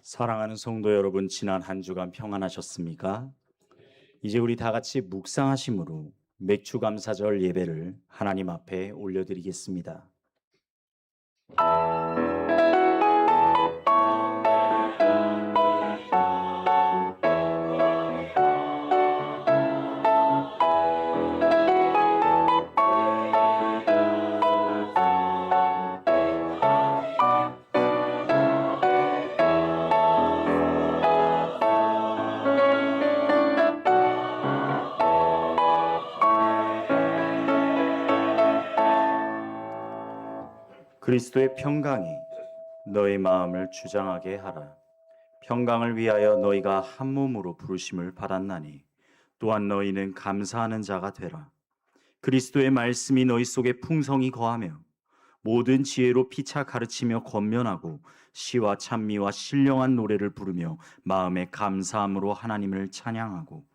사랑하는 성도 여러분, 지난 한 주간 평안하셨습니까? 이제 우리 다 같이 묵상하심으로 맥추감사절 예배를 하나님 앞에 올려드리겠습니다. 그리스도의 평강이 너의 마음을 주장하게 하라. 평강을 위하여 너희가 한 몸으로 부르심을 받았나니 또한 너희는 감사하는 자가 되라. 그리스도의 말씀이 너희 속에 풍성히 거하며 모든 지혜로 피차 가르치며 권면하고 시와 찬미와 신령한 노래를 부르며 마음의 감사함으로 하나님을 찬양하고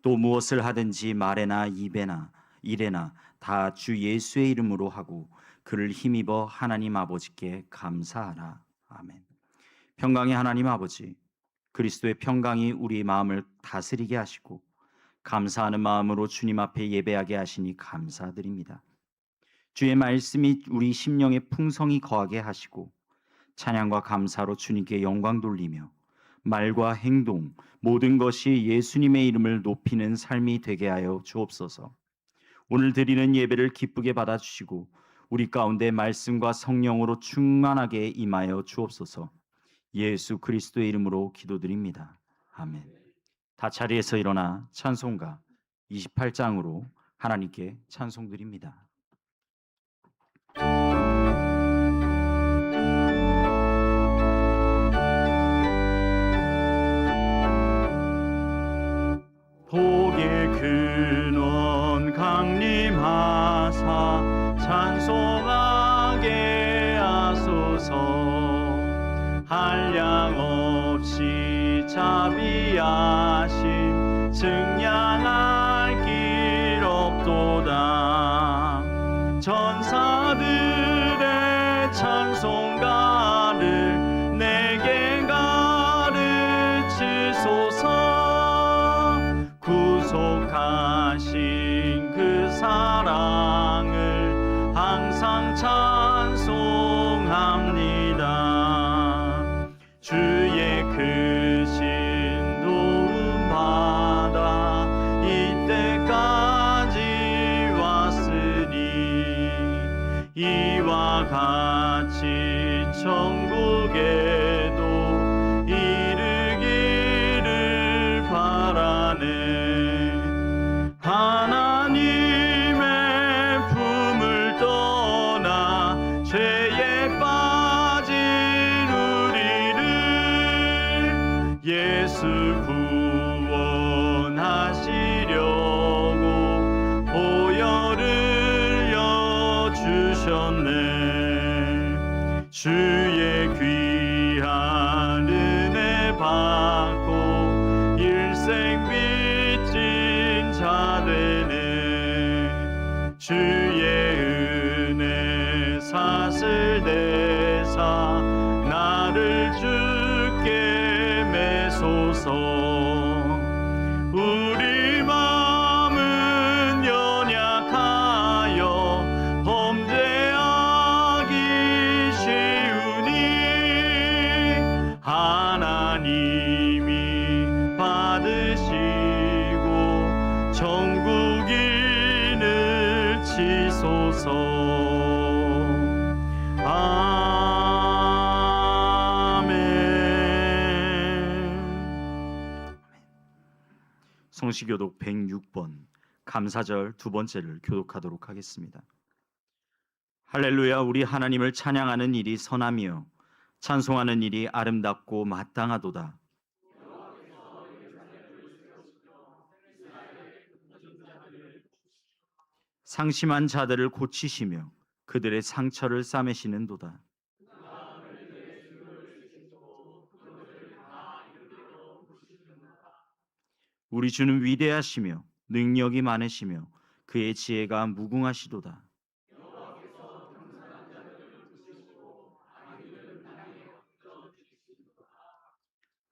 또 무엇을 하든지 말에나 입에나 일에나 다 주 예수의 이름으로 하고 그를 힘입어 하나님 아버지께 감사하라. 아멘. 평강의 하나님 아버지, 그리스도의 평강이 우리 마음을 다스리게 하시고 감사하는 마음으로 주님 앞에 예배하게 하시니 감사드립니다. 주의 말씀이 우리 심령에 풍성히 거하게 하시고 찬양과 감사로 주님께 영광 돌리며 말과 행동 모든 것이 예수님의 이름을 높이는 삶이 되게 하여 주옵소서. 오늘 드리는 예배를 기쁘게 받아주시고 우리 가운데 말씀과 성령으로 충만하게 임하여 주옵소서. 예수 그리스도의 이름으로 기도드립니다. 아멘. 다 자리에서 일어나 찬송가 28장으로 하나님께 찬송드립니다. 복의 근원 강림하사 찬송하게 하소서. 한량없이 자비하심 증량할 길 없도다. 전사들의 찬송가를 내게 가르치소서. 구속하신 그 사랑을 항상 찬송합니다. 주의 크신 도움 받아 이때까지 왔으니 이와 같이 천국에도 이르기를 바라네. 하나님의 품을 떠나 죄에 빠진 우리를 예수 구원하시려고 보혈을 여주셨네. 주의 귀한 은혜 받고 일생 빚진 자 되네. 주의 은혜 사슬 대사 나를 주께 매소서. 우리 마음은 연약하여 범죄하기 쉬우니 하나님이 받으시고 천국인을 치소서. 성시교독 106번 감사절 두 번째를 교독하도록 하겠습니다. 할렐루야. 우리 하나님을 찬양하는 일이 선하며 찬송하는 일이 아름답고 마땅하도다. 상심한 자들을 고치시며 그들의 상처를 싸매시는도다. 우리 주는 위대하시며 능력이 많으시며 그의 지혜가 무궁하시도다.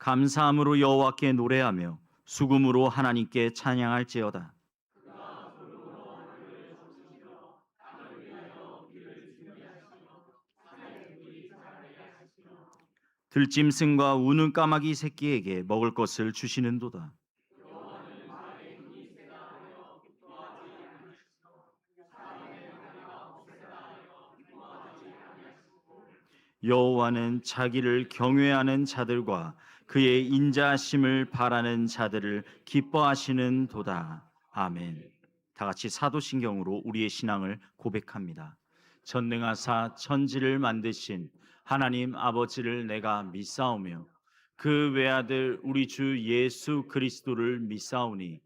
감사함으로 여호와께 노래하며 수금으로 하나님께 찬양할지어다. 들짐승과 우는 까마귀 새끼에게 먹을 것을 주시는도다. 여호와는 자기를 경외하는 자들과 그의 인자하심을 바라는 자들을 기뻐하시는도다. 아멘. 다 같이 사도신경으로 우리의 신앙을 고백합니다. 전능하사 천지를 만드신 하나님 아버지를 내가 믿사오며 그 외아들 우리 주 예수 그리스도를 믿사오니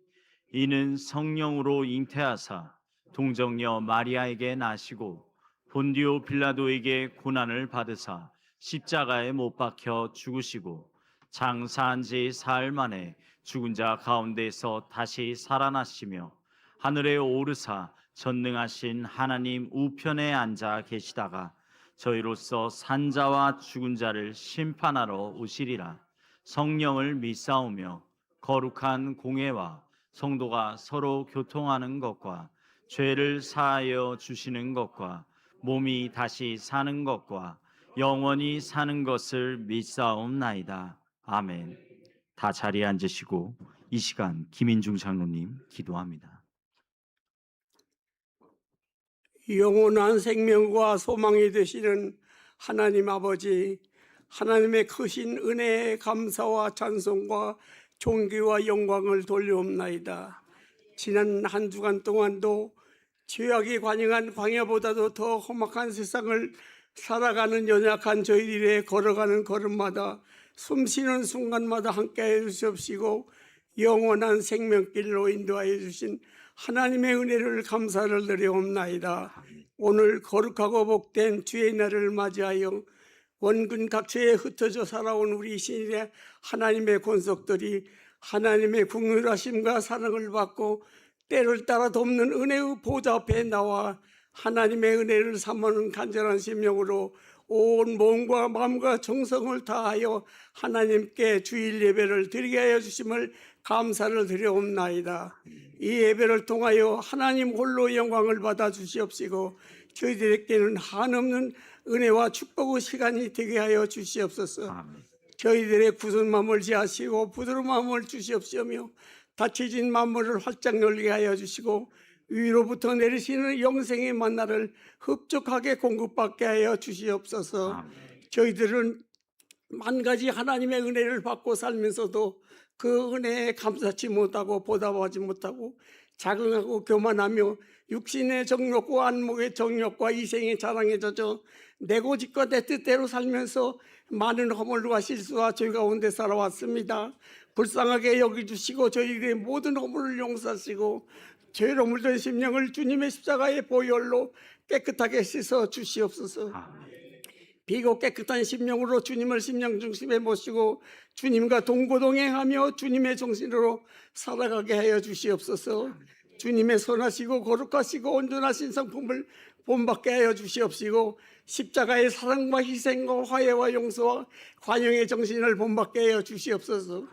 이는 성령으로 잉태하사 동정녀 마리아에게 나시고 본디오 빌라도에게 고난을 받으사 십자가에 못 박혀 죽으시고 장사한 지 사흘 만에 죽은 자 가운데서 다시 살아나시며 하늘에 오르사 전능하신 하나님 우편에 앉아 계시다가 저희로서 산자와 죽은 자를 심판하러 오시리라. 성령을 믿사오며 거룩한 공회와 성도가 서로 교통하는 것과 죄를 사하여 주시는 것과 몸이 다시 사는 것과 영원히 사는 것을 믿사옵나이다. 아멘. 다 자리에 앉으시고 이 시간 김인중 장로님 기도합니다. 영원한 생명과 소망이 되시는 하나님 아버지, 하나님의 크신 은혜에 감사와 찬송과 존귀와 영광을 돌려옵나이다. 지난 한 주간 동안도 죄악이 관영한 광야보다도 더 험악한 세상을 살아가는 연약한 저희들의 걸어가는 걸음마다 숨쉬는 순간마다 함께해 주시옵시고 영원한 생명길로 인도하여 주신 하나님의 은혜를 감사를 드려옵나이다. 오늘 거룩하고 복된 주의 날을 맞이하여 원근 각처에 흩어져 살아온 우리 신일의 하나님의 권속들이 하나님의 국률하심과 사랑을 받고 때를 따라 돕는 은혜의 보좌 앞에 나와 하나님의 은혜를 삼하는 간절한 심령으로 온 몸과 마음과 정성을 다하여 하나님께 주일 예배를 드리게 하여 주심을 감사를 드려옵나이다. 이 예배를 통하여 하나님 홀로 영광을 받아 주시옵시고 저희들에게는 한없는 은혜와 축복의 시간이 되게 하여 주시옵소서. 아멘. 저희들의 굳은 마음을 지하시고 부드러운 마음을 주시옵시며 닫혀진 만물을 활짝 열리게 하여 주시고 위로부터 내리시는 영생의 만나를 흡족하게 공급받게 하여 주시옵소서. 아멘. 저희들은 만 가지 하나님의 은혜를 받고 살면서도 그 은혜에 감사치 못하고 보답하지 못하고 자긍하고 교만하며 육신의 정욕과 안목의 정욕과 이생의 자랑에 젖어 내 고집과 내 뜻대로 살면서 많은 허물과 실수와 죄 가운데 살아왔습니다. 불쌍하게 여겨주시고 저희들의 모든 허물을 용서하시고 죄로 물든 심령을 주님의 십자가의 보혈로 깨끗하게 씻어 주시옵소서. 비고 깨끗한 심령으로 주님을 심령 중심에 모시고 주님과 동고동행하며 주님의 정신으로 살아가게 하여 주시옵소서. 주님의 선하시고 거룩하시고 온전하신 성품을 본받게 하여 주시옵시고 십자가의 사랑과 희생과 화해와 용서와 관용의 정신을 본받게 하여 주시옵소서.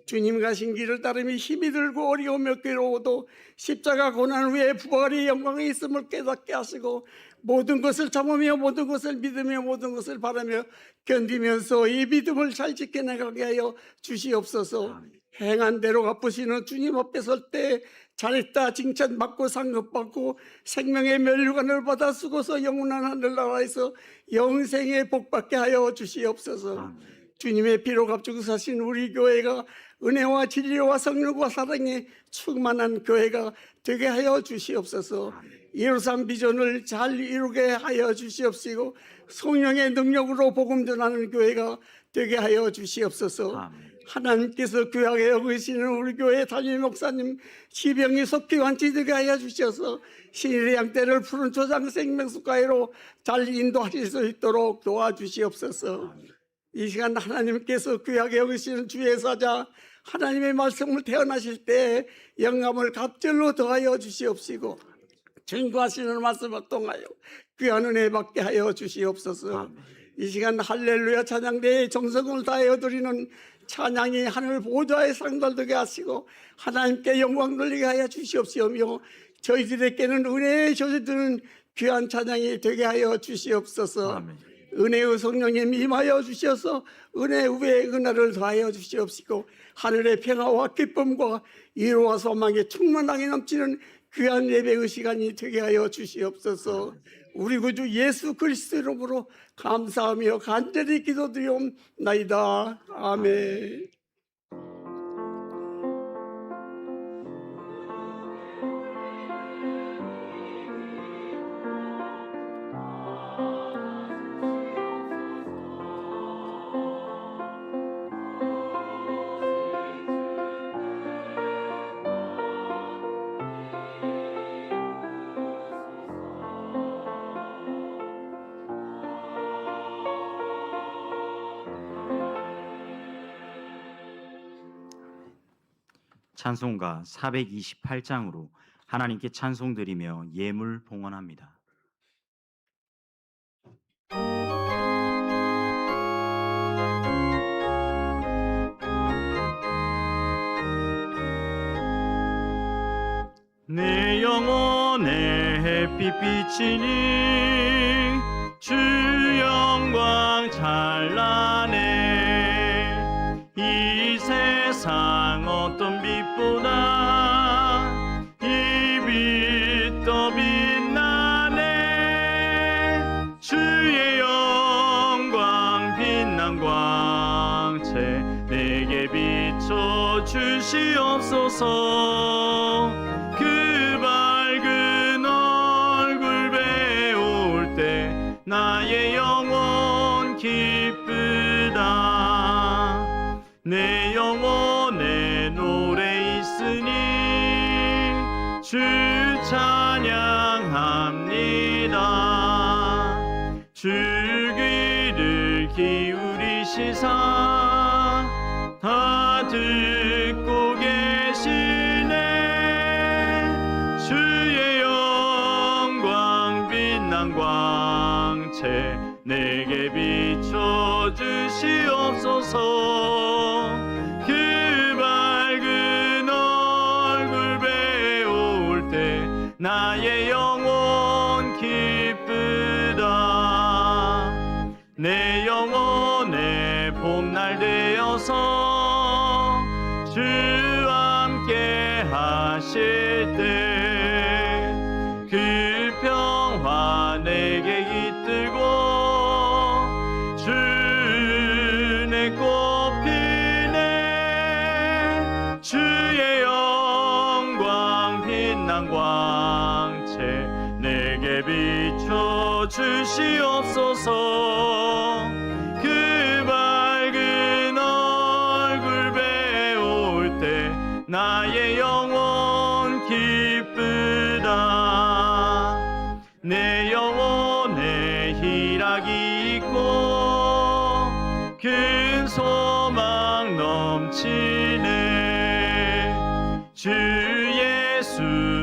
주님 가신 길을 따르며 힘이 들고 어려우며 괴로워도 십자가 고난 후에 부활의 영광이 있음을 깨닫게 하시고 모든 것을 참으며 모든 것을 믿으며 모든 것을 바라며 견디면서 이 믿음을 잘 지켜나가게 하여 주시옵소서. 행한 대로 갚으시는 주님 앞에 설 때 잘했다 칭찬받고 상급받고 생명의 면류관을 받아 쓰고서 영원한 하늘나라에서 영생의 복받게 하여 주시옵소서. 주님의 피로 값주고 사신 우리 교회가 은혜와 진리와 성령과 사랑에 충만한 교회가 되게 하여 주시옵소서. 예루살렘 비전을 잘 이루게 하여 주시옵시고 성령의 능력으로 복음 전하는 교회가 되게 하여 주시옵소서. 하나님께서 귀하게 여기시는 우리 교회 담임 목사님 시병이 속히 완치되게 하여 주셔서 신일의 양떼를 푸른 초장 생명수가에로 잘 인도하실 수 있도록 도와주시옵소서. 이 시간 하나님께서 귀하게 여기시는 주의 사자 하나님의 말씀을 태어나실 때 영감을 갑절로 더하여 주시옵시고 증거하시는 말씀을 통하여 귀한 은혜 받게 하여 주시옵소서. 이 시간 할렐루야 찬양대에 정성을 다하여 드리는 찬양이 하늘 보좌에 상달되게 하시고 하나님께 영광 돌리게 하여 주시옵시며 저희들에게는 은혜의 조세드는 귀한 찬양이 되게 하여 주시옵소서. 아멘. 은혜의 성령님 임하여 주셔서 은혜 위에 은혜를 더하여 주시옵시고 하늘의 평화와 기쁨과 이로와 소망에 충만하게 넘치는 귀한 예배의 시간이 되게 하여 주시옵소서. 우리 구주 예수 그리스도 이름으로 감사하며 간절히 기도드리옵나이다. 아멘. 찬송가 428장으로 하나님께 찬송드리며 예물 봉헌합니다. 내 영혼의 햇빛 비치니 주 영광 찬란해. 이 세상 어떤 빛보다 이 빛 더 빛나네. 주의 영광 빛난 광채 내게 비춰 주시옵소서. 그 밝은 얼굴 배울 때 나의 영혼 기쁘다. 내 영혼에 노래 있으니 주 찬양합니다. 주 귀를 기울이시사 다 듣고 계시네. 주의 영광 빛난 광채 내게 비춰 주시옵소서. 그 밝은 얼굴 배울 때 나의 영혼 기쁘다. 내 영혼의 봄날 되어서 주와 함께 하실 때 그 평화 내게 깃들고 주 내 꽃피네. 주의 영광 빛난 광채 내게 비춰 주시옵소서. 그 밝은 얼굴 배울 때 나의 영혼 기쁘다. 내 영혼에 희락이 있고 큰 소망 넘치네. 주 예수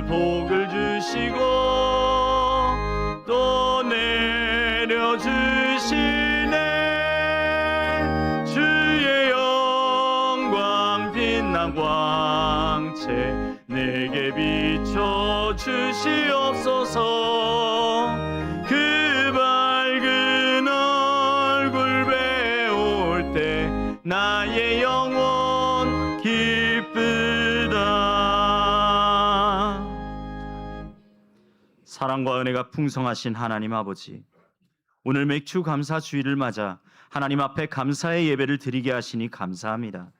복을 주시고 또 내려주시네. 주의 영광 빛난 광채 내게 비춰 주시옵소서. 그 밝은 얼굴 배울 때 나의 영혼 기쁘다. 사랑과 은혜가 풍성하신 하나님 아버지, 오늘 맥주 감사 주일을 맞아 하나님 앞에 감사의 예배를 드리게 하시니 감사합니다.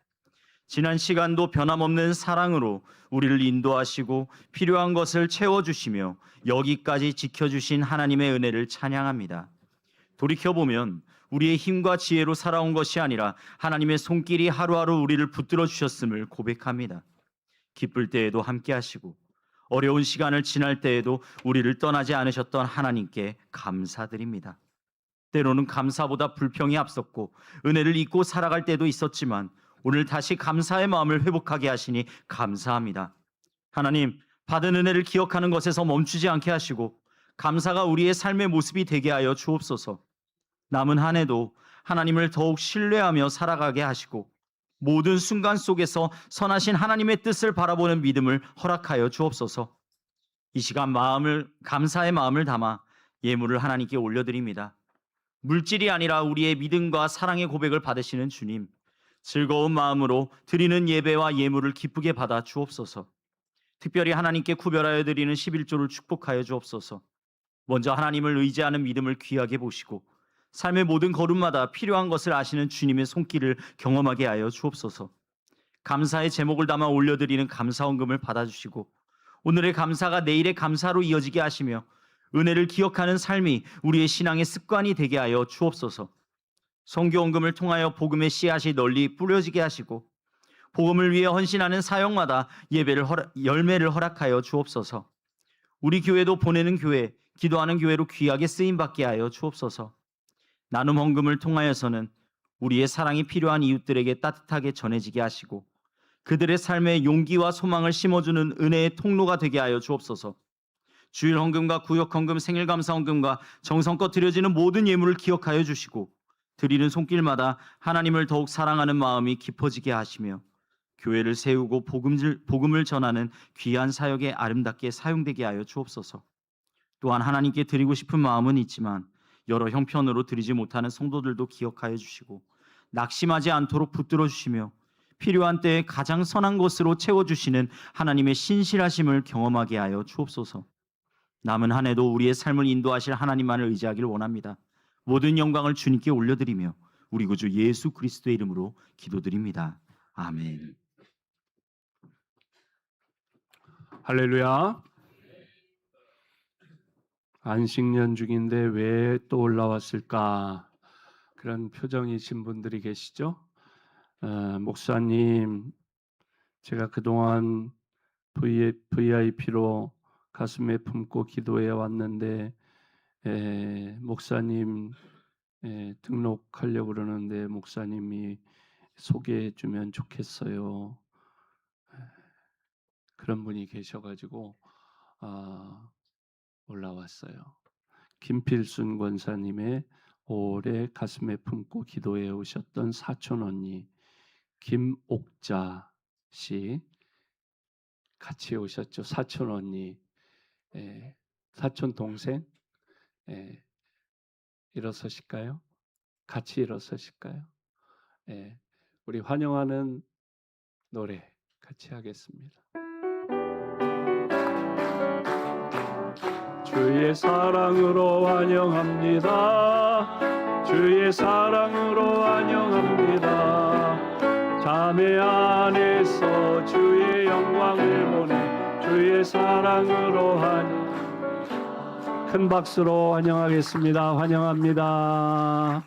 지난 시간도 변함없는 사랑으로 우리를 인도하시고 필요한 것을 채워주시며 여기까지 지켜주신 하나님의 은혜를 찬양합니다. 돌이켜보면 우리의 힘과 지혜로 살아온 것이 아니라 하나님의 손길이 하루하루 우리를 붙들어 주셨음을 고백합니다. 기쁠 때에도 함께 하시고 어려운 시간을 지날 때에도 우리를 떠나지 않으셨던 하나님께 감사드립니다. 때로는 감사보다 불평이 앞섰고 은혜를 잊고 살아갈 때도 있었지만 오늘 다시 감사의 마음을 회복하게 하시니 감사합니다. 하나님, 받은 은혜를 기억하는 것에서 멈추지 않게 하시고 감사가 우리의 삶의 모습이 되게 하여 주옵소서. 남은 한 해도 하나님을 더욱 신뢰하며 살아가게 하시고 모든 순간 속에서 선하신 하나님의 뜻을 바라보는 믿음을 허락하여 주옵소서. 이 시간 감사의 마음을 담아 예물을 하나님께 올려드립니다. 물질이 아니라 우리의 믿음과 사랑의 고백을 받으시는 주님, 즐거운 마음으로 드리는 예배와 예물을 기쁘게 받아 주옵소서. 특별히 하나님께 구별하여 드리는 11조를 축복하여 주옵소서. 먼저 하나님을 의지하는 믿음을 귀하게 보시고 삶의 모든 걸음마다 필요한 것을 아시는 주님의 손길을 경험하게 하여 주옵소서. 감사의 제목을 담아 올려드리는 감사원금을 받아주시고 오늘의 감사가 내일의 감사로 이어지게 하시며 은혜를 기억하는 삶이 우리의 신앙의 습관이 되게 하여 주옵소서. 선교원금을 통하여 복음의 씨앗이 널리 뿌려지게 하시고 복음을 위해 헌신하는 사역마다 열매를 허락하여 주옵소서. 우리 교회도 보내는 교회, 기도하는 교회로 귀하게 쓰임받게 하여 주옵소서. 나눔 헌금을 통하여서는 우리의 사랑이 필요한 이웃들에게 따뜻하게 전해지게 하시고 그들의 삶에 용기와 소망을 심어주는 은혜의 통로가 되게 하여 주옵소서. 주일 헌금과 구역 헌금, 생일 감사 헌금과 정성껏 드려지는 모든 예물을 기억하여 주시고 드리는 손길마다 하나님을 더욱 사랑하는 마음이 깊어지게 하시며 교회를 세우고 복음을 전하는 귀한 사역에 아름답게 사용되게 하여 주옵소서. 또한 하나님께 드리고 싶은 마음은 있지만 여러 형편으로 드리지 못하는 성도들도 기억하여 주시고 낙심하지 않도록 붙들어 주시며 필요한 때에 가장 선한 것으로 채워주시는 하나님의 신실하심을 경험하게 하여 주옵소서. 남은 한 해도 우리의 삶을 인도하실 하나님만을 의지하길 원합니다. 모든 영광을 주님께 올려드리며 우리 구주 예수 그리스도의 이름으로 기도드립니다. 아멘. 할렐루야. 안식년 중인데 왜 또 올라왔을까? 그런 표정이신 분들이 계시죠? 목사님, 제가 그동안 VIP로 가슴에 품고 기도해 왔는데 목사님 등록하려고 그러는데 목사님이 소개해 주면 좋겠어요. 그런 분이 계셔가지고 올라왔어요. 김필순 권사님의 오래 가슴에 품고 기도해 오셨던 사촌 언니 김옥자 씨 같이 오셨죠. 사촌 언니, 사촌 동생, 일어서실까요? 같이 일어서실까요? 우리 환영하는 노래 같이 하겠습니다. 주의 사랑으로 환영합니다. 주의 사랑으로 환영합니다. 자매 안에서 주의 영광을 보내 주의 사랑으로 환영. 큰 박수로 환영하겠습니다. 환영합니다.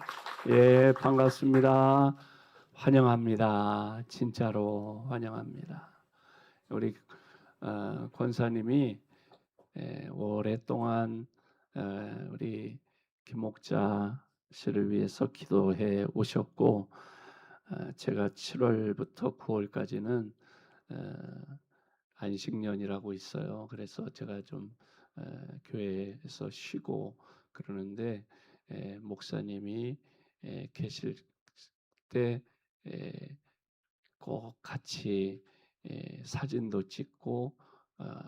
예, 반갑습니다. 환영합니다. 진짜로 환영합니다. 우리 권사님이 오랫동안 우리 김목자 씨를 위해서 기도해 오셨고 제가 7월부터 9월까지는 안식년이라고 있어요. 그래서 제가 좀 교회에서 쉬고 그러는데 목사님이 계실 때 꼭 같이 사진도 찍고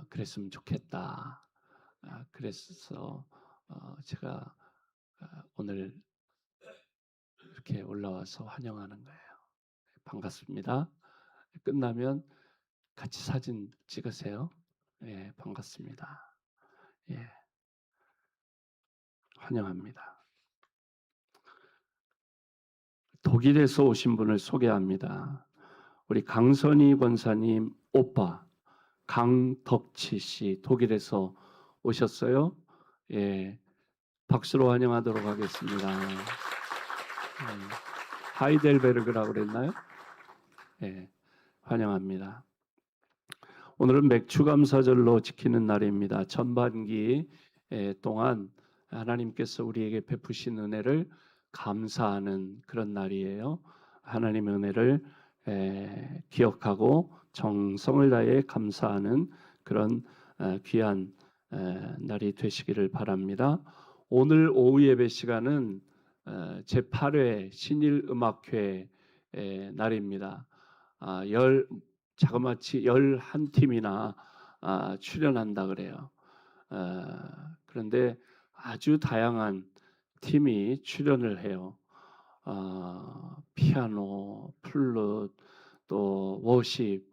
그랬으면 좋겠다. 그래서 제가 오늘 이렇게 올라와서 환영하는 거예요. 반갑습니다. 끝나면 같이 사진 찍으세요. 예, 반갑습니다. 예, 환영합니다. 독일에서 오신 분을 소개합니다. 우리 강선희 권사님 오빠 강덕치 씨 독일에서 오셨어요. 예, 박수로 환영하도록 하겠습니다. 하이델베르그라고 그랬나요? 예, 환영합니다. 오늘은 맥추감사절로 지키는 날입니다. 전반기 동안 하나님께서 우리에게 베푸신 은혜를 감사하는 그런 날이에요. 하나님의 은혜를 기억하고 정성을 다해 감사하는 그런 귀한 날이 되시기를 바랍니다. 오늘 오후 예배 시간은 제8회 신일음악회 날입니다. 자그마치 11팀이나 출연한다 그래요. 그런데 아주 다양한 팀이 출연을 해요. 피아노, 플룻, 또 워십,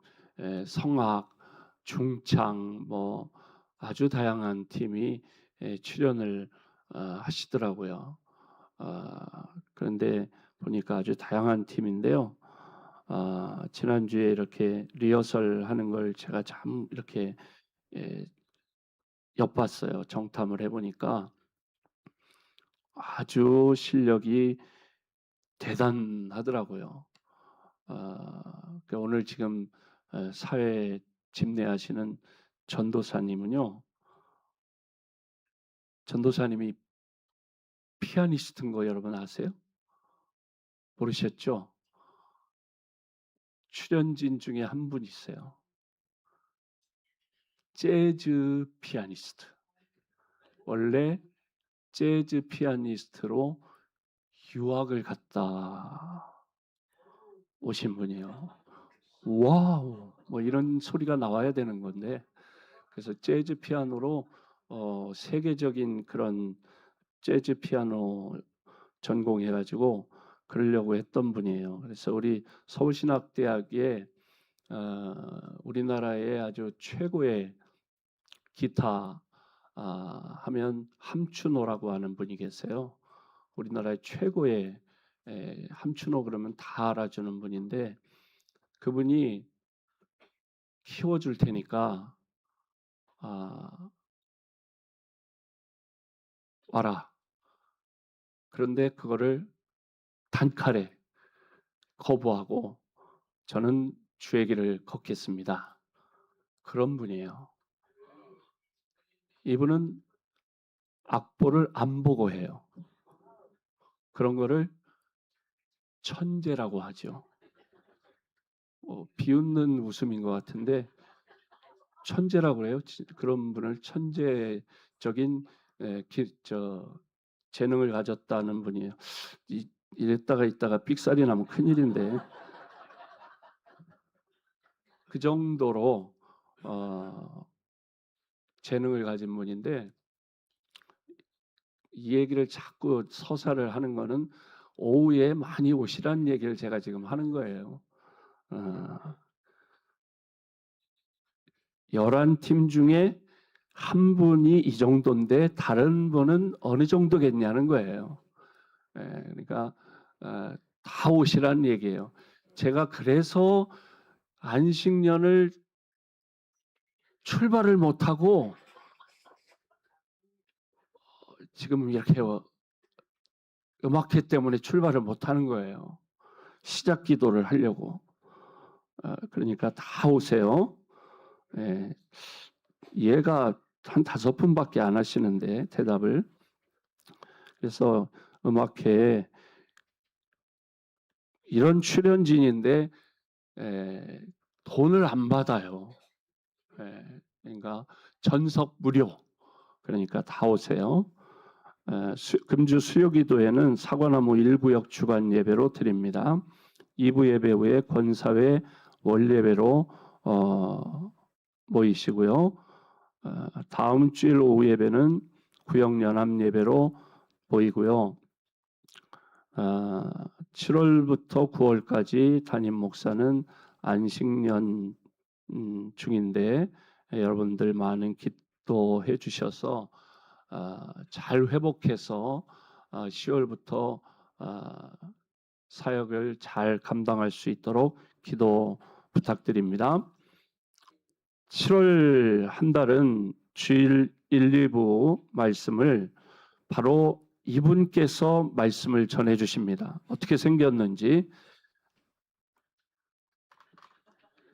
성악, 중창, 뭐 아주 다양한 팀이 출연을 하시더라고요. 그런데 보니까 아주 다양한 팀인데요. 지난주에 이렇게 리허설 하는 걸 제가 참 이렇게 엿봤어요. 정탐을 해보니까 아주 실력이 대단하더라고요. 오늘 지금 사회 집례하시는 전도사님은요, 전도사님이 피아니스트인 거 여러분 아세요? 모르셨죠? 출연진 중에 한 분 있어요. 재즈 피아니스트. 원래 재즈 피아니스트로 유학을 갔다 오신 분이에요. 와우, 뭐 이런 소리가 나와야 되는 건데, 그래서 재즈 피아노로 세계적인 그런 재즈 피아노 전공해가지고 그러려고 했던 분이에요. 그래서 우리 서울신학대학에 우리나라의 아주 최고의 기타 하면 함춘호라고 하는 분이 계세요. 우리나라의 최고의 함춘호 그러면 다 알아주는 분인데, 그분이 키워줄 테니까 와라. 그런데 그거를 단칼에 거부하고 저는 주의 길을 걷겠습니다. 그런 분이에요. 이분은 악보를 안 보고 해요. 그런 거를 천재라고 하죠. 비웃는 웃음인 것 같은데 천재라고 해요. 그런 분을 천재적인 재능을 가졌다는 분이에요. 이랬다가 있다가 삑살이 나면 큰일인데 그 정도로 재능을 가진 분인데, 이 얘기를 자꾸 서사를 하는 거는 오후에 많이 오시라는 얘기를 제가 지금 하는 거예요. 11팀 중에 한 분이 이 정도인데 다른 분은 어느 정도겠냐는 거예요. 그러니까 다 오시라는 얘기예요. 제가 그래서 안식년을 출발을 못하고 지금 이렇게 음악회 때문에 출발을 못하는 거예요. 시작 기도를 하려고. 그러니까 다 오세요. 얘가 한 5분밖에 안 하시는데 대답을. 그래서 음악회에 이런 출연진인데 돈을 안 받아요. 그러니까 전석 무료. 그러니까 다 오세요. 금주 수요기도에는 사과나무 1구역 주간 예배로 드립니다. 2부 예배 후에 권사회 월예배로 모이시고요. 다음 주일 오후 예배는 구역 연합 예배로 모이고요. 7월부터 9월까지 담임 목사는 안식년 중인데 여러분들 많은 기도해 주셔서 잘 회복해서 10월부터 사역을 잘 감당할 수 있도록 기도 부탁드립니다. 7월 한 달은 주일 1, 2부 말씀을 바로 이분께서 말씀을 전해 주십니다. 어떻게 생겼는지.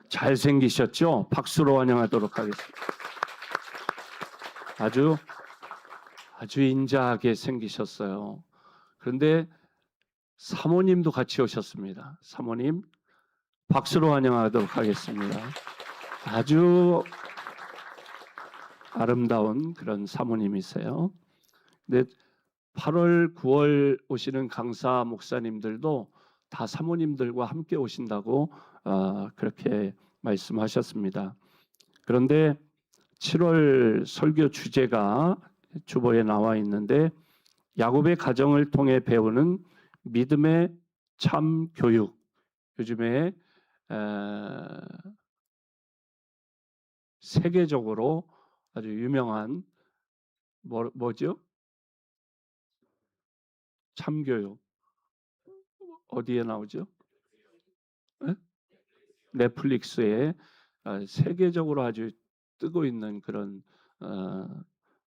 잘생기셨죠? 박수로 환영하도록 하겠습니다. 아주 인자하게 생기셨어요. 그런데 사모님도 같이 오셨습니다. 사모님 박수로 환영하도록 하겠습니다. 아주 아름다운 그런 사모님이세요. 근데 8월, 9월 오시는 강사 목사님들도 다 사모님들과 함께 오신다고 그렇게 말씀하셨습니다. 그런데 7월 설교 주제가 주보에 나와 있는데 야곱의 가정을 통해 배우는 믿음의 참 교육. 요즘에 세계적으로 아주 유명한 뭐죠? 참교육. 어디에 나오죠? 네? 넷플릭스에 세계적으로 아주 뜨고 있는 그런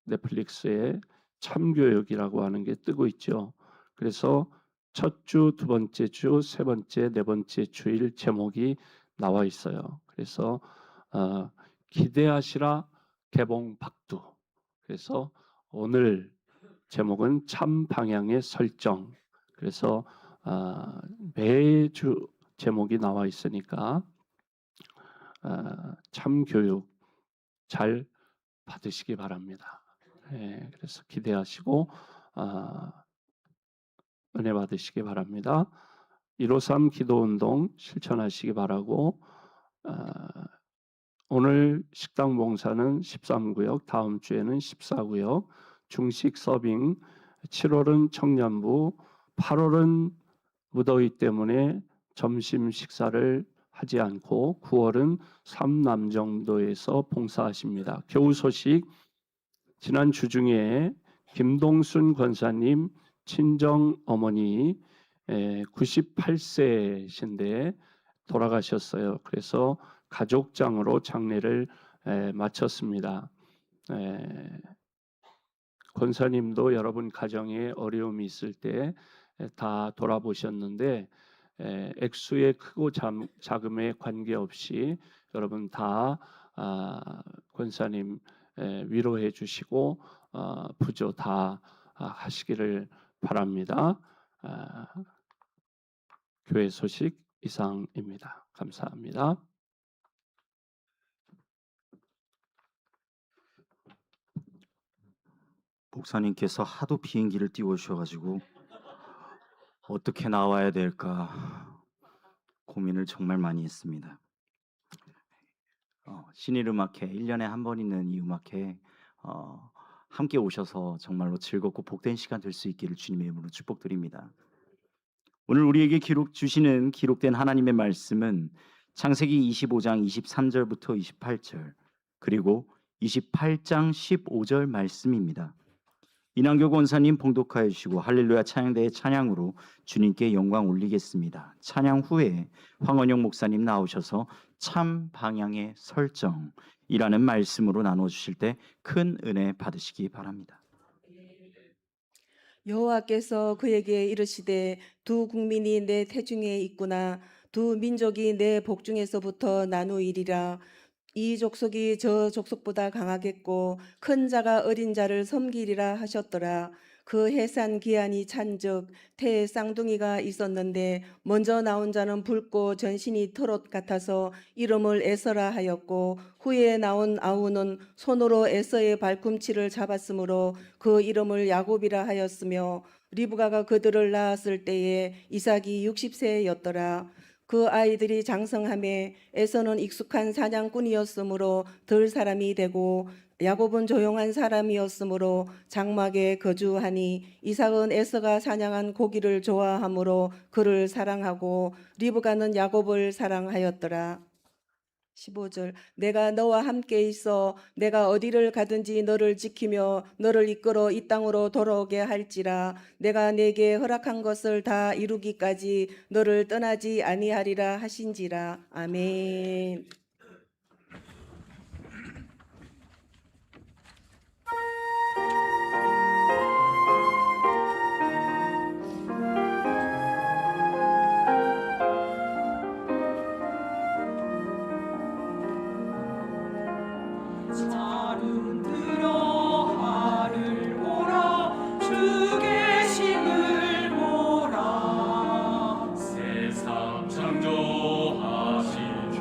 넷플릭스에 참교육이라고 하는 게 뜨고 있죠. 그래서 첫 주, 두 번째 주, 세 번째, 네 번째 주일 제목이 나와 있어요. 그래서 기대하시라 개봉 박두. 그래서 오늘 제목은 참 방향의 설정. 그래서 매주 제목이 나와 있으니까 참 교육 잘 받으시기 바랍니다. 예, 그래서 기대하시고 은혜 받으시기 바랍니다. 153 기도운동 실천하시기 바라고 오늘 식당 봉사는 13구역, 다음 주에는 14구역, 중식 서빙, 7월은 청년부, 8월은 무더위 때문에 점심 식사를 하지 않고 9월은 삼남정도에서 봉사하십니다. 교우 소식, 지난 주중에 김동순 권사님 친정 어머니 98세신데 돌아가셨어요. 그래서 가족장으로 장례를 마쳤습니다. 권사님도 여러분 가정에 어려움이 있을 때 다 돌아보셨는데 액수의 크고 작음에 관계없이 여러분 다 권사님 위로해 주시고 부조 다 하시기를 바랍니다. 교회 소식 이상입니다. 감사합니다. 목사님께서 하도 비행기를 띄워주셔가지고 어떻게 나와야 될까 고민을 정말 많이 했습니다. 신일음악회 1년에 한 번 있는 이 음악회 함께 오셔서 정말로 즐겁고 복된 시간 될 수 있기를 주님의 이름으로 축복드립니다. 오늘 우리에게 주시는 기록된 하나님의 말씀은 창세기 25장 23절부터 28절 그리고 28장 15절 말씀입니다. 이난교 권사님 봉독하여 주시고 할렐루야 찬양대의 찬양으로 주님께 영광 올리겠습니다. 찬양 후에 황원영 목사님 나오셔서 참 방향의 설정이라는 말씀으로 나눠주실 때 큰 은혜 받으시기 바랍니다. 여호와께서 그에게 이르시되 두 국민이 내 태중에 있구나. 두 민족이 내 복중에서부터 나누이리라. 이 족속이 저 족속보다 강하겠고 큰 자가 어린 자를 섬기리라 하셨더라. 그 해산 기한이 찬즉 태에 쌍둥이가 있었는데 먼저 나온 자는 붉고 전신이 털옷 같아서 이름을 에서라 하였고 후에 나온 아우는 손으로 에서의 발꿈치를 잡았으므로 그 이름을 야곱이라 하였으며 리브가가 그들을 낳았을 때에 이삭이 60세였더라. 그 아이들이 장성함에 에서는 익숙한 사냥꾼이었으므로 덜 사람이 되고 야곱은 조용한 사람이었으므로 장막에 거주하니 이삭은 에서가 사냥한 고기를 좋아하므로 그를 사랑하고 리브가는 야곱을 사랑하였더라. 15절 내가 너와 함께 있어 내가 어디를 가든지 너를 지키며 너를 이끌어 이 땅으로 돌아오게 할지라. 내가 내게 허락한 것을 다 이루기까지 너를 떠나지 아니하리라 하신지라. 아멘. 자름 들어 하를 보라 주 계심을 보라 세상 창조하신 주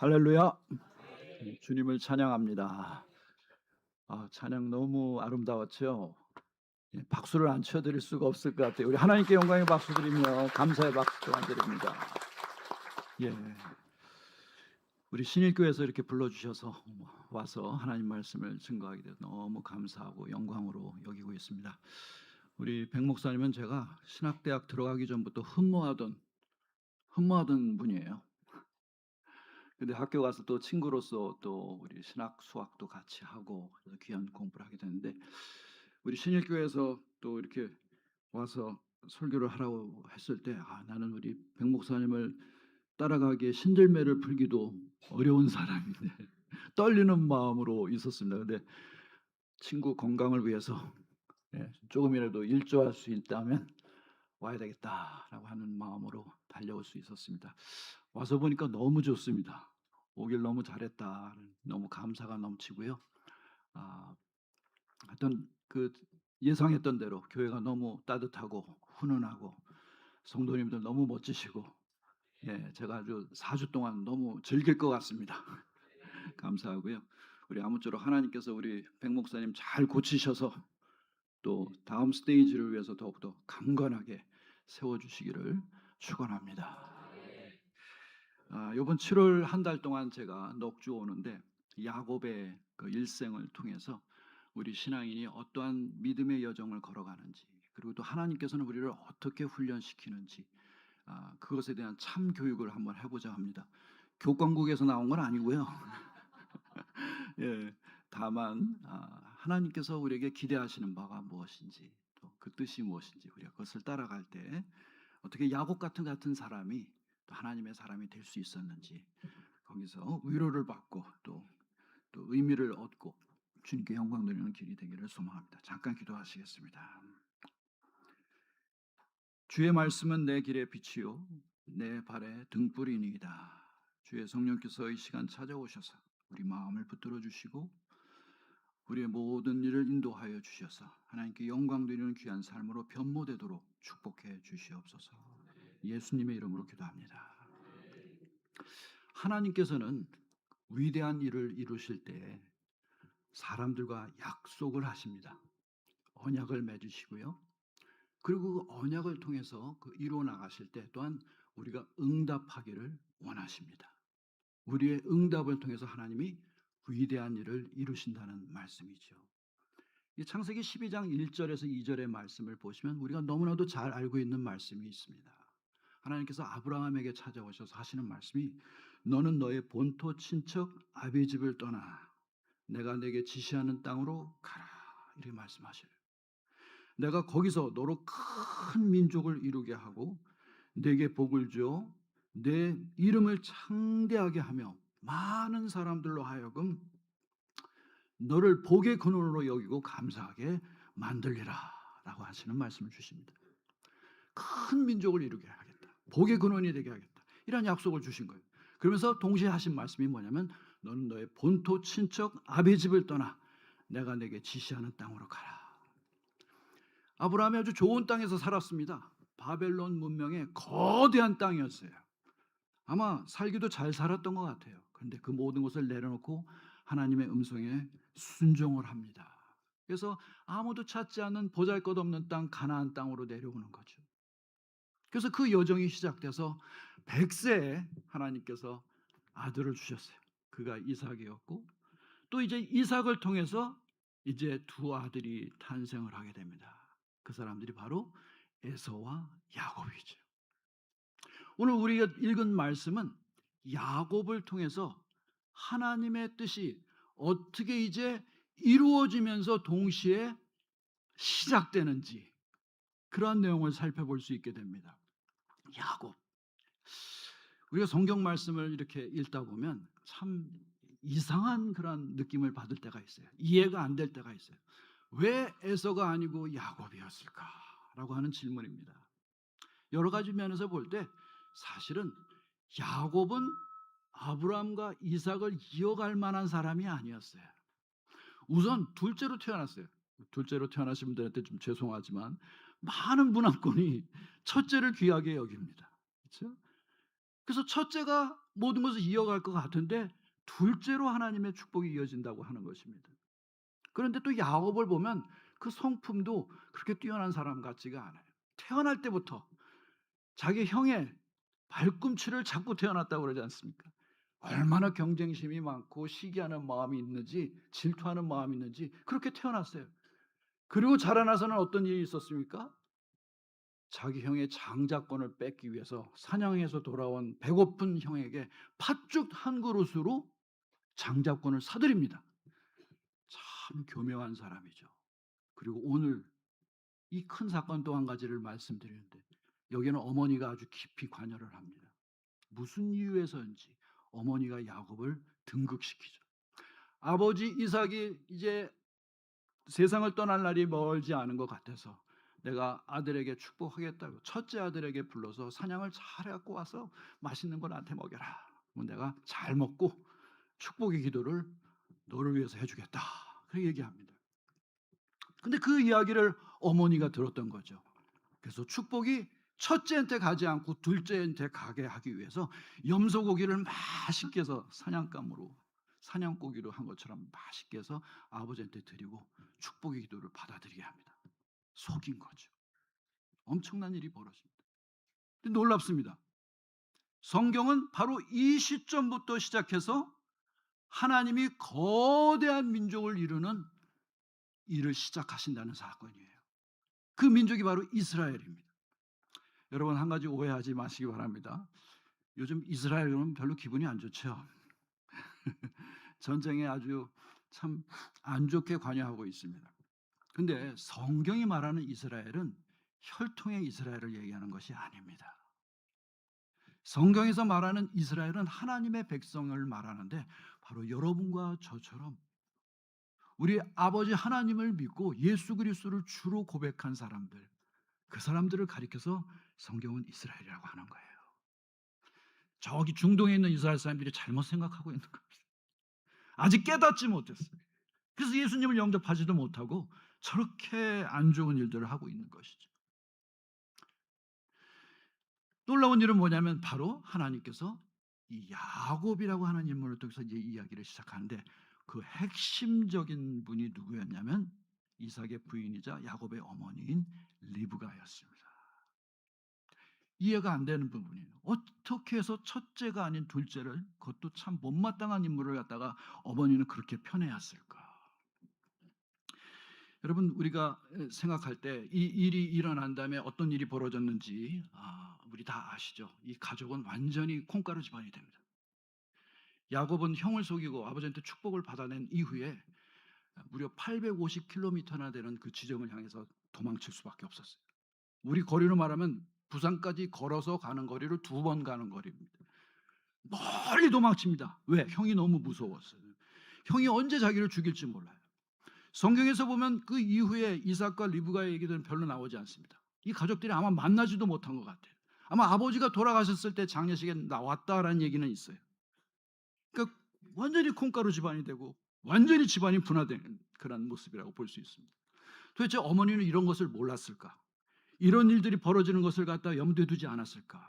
할렐루야. 주님을 찬양합니다. 찬양 너무 아름다웠죠. 박수를 안 쳐드릴 수가 없을 것 같아요. 우리 하나님께 영광의 박수 드리며 감사의 박수 또한 드립니다. 예, 우리 신일교회에서 이렇게 불러주셔서 와서 하나님 말씀을 증거하게 돼서 너무 감사하고 영광으로 여기고 있습니다. 우리 백 목사님은 제가 신학대학 들어가기 전부터 흠모하던 분이에요. 근데 학교 가서 또 친구로서 또 우리 신학 수학도 같이 하고 그래서 귀한 공부를 하게 됐는데, 우리 신일교회에서 또 이렇게 와서 설교를 하라고 했을 때 나는 우리 백 목사님을 따라가기에 신들매를 풀기도 어려운 사람인데 떨리는 마음으로 있었습니다. 근데 친구 건강을 위해서 조금이라도 일조할 수 있다면 와야 되겠다라고 하는 마음으로 달려올 수 있었습니다. 와서 보니까 너무 좋습니다. 오길 너무 잘했다. 너무 감사가 넘치고요. 어떤 그 예상했던 대로 교회가 너무 따뜻하고 훈훈하고 성도님들 너무 멋지시고, 제가 아주 4주 동안 너무 즐길 것 같습니다. 감사하고요. 우리 아무쪼록 하나님께서 우리 백 목사님 잘 고치셔서 또 다음 스테이지를 위해서 더욱더 강건하게 세워주시기를 축원합니다. 이번 7월 한 달 동안 제가 넋주 오는데 야곱의 그 일생을 통해서 우리 신앙인이 어떠한 믿음의 여정을 걸어가는지, 그리고 또 하나님께서는 우리를 어떻게 훈련시키는지, 그것에 대한 참 교육을 한번 해보자 합니다. 교권국에서 나온 건 아니고요. 다만 하나님께서 우리에게 기대하시는 바가 무엇인지, 또 그 뜻이 무엇인지, 우리가 그것을 따라갈 때 어떻게 야곱 같은 사람이 또 하나님의 사람이 될 수 있었는지, 거기서 위로를 받고 또 의미를 얻고 주님께 영광 드리는 길이 되기를 소망합니다. 잠깐 기도하시겠습니다. 주의 말씀은 내 길의 빛이요 내 발의 등불이니이다. 주의 성령께서 이 시간 찾아오셔서 우리 마음을 붙들어 주시고 우리의 모든 일을 인도하여 주셔서 하나님께 영광 드리는 귀한 삶으로 변모되도록 축복해 주시옵소서. 예수님의 이름으로 기도합니다. 하나님께서는 위대한 일을 이루실 때 사람들과 약속을 하십니다. 언약을 맺으시고요. 그리고 그 언약을 통해서 이루어 나가실 때 또한 우리가 응답하기를 원하십니다. 우리의 응답을 통해서 하나님이 위대한 일을 이루신다는 말씀이죠. 이 창세기 12장 1절에서 2절의 말씀을 보시면 우리가 너무나도 잘 알고 있는 말씀이 있습니다. 하나님께서 아브라함에게 찾아오셔서 하시는 말씀이 너는 너의 본토 친척 아비 집을 떠나 내가 내게 지시하는 땅으로 가라, 이렇게 말씀하셔요. 내가 거기서 너로 큰 민족을 이루게 하고 내게 복을 주어 내 이름을 창대하게 하며 많은 사람들로 하여금 너를 복의 근원으로 여기고 감사하게 만들리라 라고 하시는 말씀을 주십니다. 큰 민족을 이루게 하겠다, 복의 근원이 되게 하겠다, 이런 약속을 주신 거예요. 그러면서 동시에 하신 말씀이 뭐냐면 너는 너의 본토 친척 아비 집을 떠나 내가 내게 지시하는 땅으로 가라. 아브라함이 아주 좋은 땅에서 살았습니다. 바벨론 문명의 거대한 땅이었어요. 아마 살기도 잘 살았던 것 같아요. 그런데 그 모든 것을 내려놓고 하나님의 음성에 순종을 합니다. 그래서 아무도 찾지 않는 보잘것없는 땅 가나안 땅으로 내려오는 거죠. 그래서 그 여정이 시작돼서 100세에 하나님께서 아들을 주셨어요. 그가 이삭이었고, 또 이제 이삭을 통해서 이제 두 아들이 탄생을 하게 됩니다. 그 사람들이 바로 에서와 야곱이죠. 오늘 우리가 읽은 말씀은 야곱을 통해서 하나님의 뜻이 어떻게 이제 이루어지면서 동시에 시작되는지, 그러한 내용을 살펴볼 수 있게 됩니다. 야곱. 우리가 성경 말씀을 이렇게 읽다 보면 참 이상한 그런 느낌을 받을 때가 있어요. 이해가 안 될 때가 있어요. 왜 에서가 아니고 야곱이었을까라고 하는 질문입니다. 여러 가지 면에서 볼 때 사실은 야곱은 아브라함과 이삭을 이어갈 만한 사람이 아니었어요. 우선 둘째로 태어났어요. 둘째로 태어나신 분들한테 좀 죄송하지만 많은 문화권이 첫째를 귀하게 여깁니다. 그렇죠? 그래서 첫째가 모든 것을 이어갈 것 같은데 둘째로 하나님의 축복이 이어진다고 하는 것입니다. 그런데 또 야곱을 보면 그 성품도 그렇게 뛰어난 사람 같지가 않아요. 태어날 때부터 자기 형의 발꿈치를 잡고 태어났다고 그러지 않습니까? 얼마나 경쟁심이 많고 시기하는 마음이 있는지, 질투하는 마음이 있는지 그렇게 태어났어요. 그리고 자라나서는 어떤 일이 있었습니까? 자기 형의 장자권을 뺏기 위해서 사냥해서 돌아온 배고픈 형에게 팥죽 한 그릇으로 장자권을 사들입니다. 참 교묘한 사람이죠. 그리고 오늘 이 큰 사건 또 한 가지를 말씀드리는데 여기는 어머니가 아주 깊이 관여를 합니다. 무슨 이유에서인지 어머니가 야곱을 등극시키죠. 아버지 이삭이 이제 세상을 떠날 날이 멀지 않은 것 같아서 내가 아들에게 축복하겠다고 첫째 아들에게 불러서 사냥을 잘 해갖고 와서 맛있는 걸 나한테 먹여라. 그럼 내가 잘 먹고 축복의 기도를 너를 위해서 해주겠다. 그렇게 얘기합니다. 근데 그 이야기를 어머니가 들었던 거죠. 그래서 축복이 첫째한테 가지 않고 둘째한테 가게 하기 위해서 염소고기를 맛있게 해서 사냥감으로 사냥고기로 한 것처럼 맛있게 해서 아버지한테 드리고 축복의 기도를 받아들이게 합니다. 속인 거죠. 엄청난 일이 벌어집니다. 근데 놀랍습니다. 성경은 바로 이 시점부터 시작해서 하나님이 거대한 민족을 이루는 일을 시작하신다는 사건이에요. 그 민족이 바로 이스라엘입니다. 여러분 한 가지 오해하지 마시기 바랍니다. 요즘 이스라엘은 별로 기분이 안 좋죠. 전쟁에 아주 참 안 좋게 관여하고 있습니다. 근데 성경이 말하는 이스라엘은 혈통의 이스라엘을 얘기하는 것이 아닙니다. 성경에서 말하는 이스라엘은 하나님의 백성을 말하는데 바로 여러분과 저처럼 우리 아버지 하나님을 믿고 예수 그리스도를 주로 고백한 사람들, 그 사람들을 가리켜서 성경은 이스라엘이라고 하는 거예요. 저기 중동에 있는 이스라엘 사람들이 잘못 생각하고 있는 겁니다. 아직 깨닫지 못했어요. 그래서 예수님을 영접하지도 못하고 저렇게 안 좋은 일들을 하고 있는 것이죠. 놀라운 일은 뭐냐면 바로 하나님께서 이 야곱이라고 하는 인물을 통해서 이제 이야기를 시작하는데 그 핵심적인 분이 누구였냐면 이삭의 부인이자 야곱의 어머니인 리브가였습니다. 이해가 안 되는 부분이에요. 어떻게 해서 첫째가 아닌 둘째를, 그것도 참 못마땅한 인물을 갖다가 어머니는 그렇게 편애했을까? 여러분 우리가 생각할 때 이 일이 일어난 다음에 어떤 일이 벌어졌는지 우리 다 아시죠? 이 가족은 완전히 콩가루 집안이 됩니다. 야곱은 형을 속이고 아버지한테 축복을 받아낸 이후에 무려 850km나 되는 그 지점을 향해서 도망칠 수밖에 없었어요. 우리 거리로 말하면 부산까지 걸어서 가는 거리를 2번 가는 거리입니다. 멀리 도망칩니다. 왜? 형이 너무 무서웠어요. 형이 언제 자기를 죽일지 몰라요. 성경에서 보면 그 이후에 이삭과 리브가의 얘기들은 별로 나오지 않습니다. 이 가족들이 아마 만나지도 못한 것 같아요. 아마 아버지가 돌아가셨을 때 장례식에 나왔다라는 얘기는 있어요. 그러니까 완전히 콩가루 집안이 되고 완전히 집안이 분화되는 그런 모습이라고 볼 수 있습니다. 도대체 어머니는 이런 것을 몰랐을까? 이런 일들이 벌어지는 것을 갖다 염두에 두지 않았을까?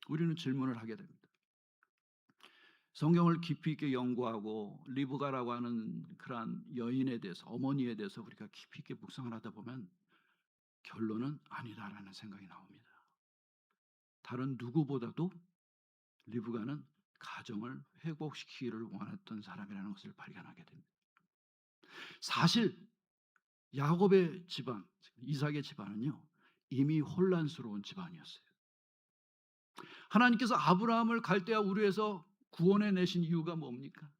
우리는 질문을 하게 됩니다. 성경을 깊이 있게 연구하고 리브가라고 하는 그러한 여인에 대해서, 어머니에 대해서 우리가 깊이 있게 묵상을 하다 보면 결론은 아니다라는 생각이 나옵니다. 다른 누구보다도 리브가는 가정을 회복시키기를 원했던 사람이라는 것을 발견하게 됩니다. 사실 야곱의 집안, 이삭의 집안은요 이미 혼란스러운 집안이었어요. 하나님께서 아브라함을 갈대아 우르에서 구원해 내신 이유가 뭡니까?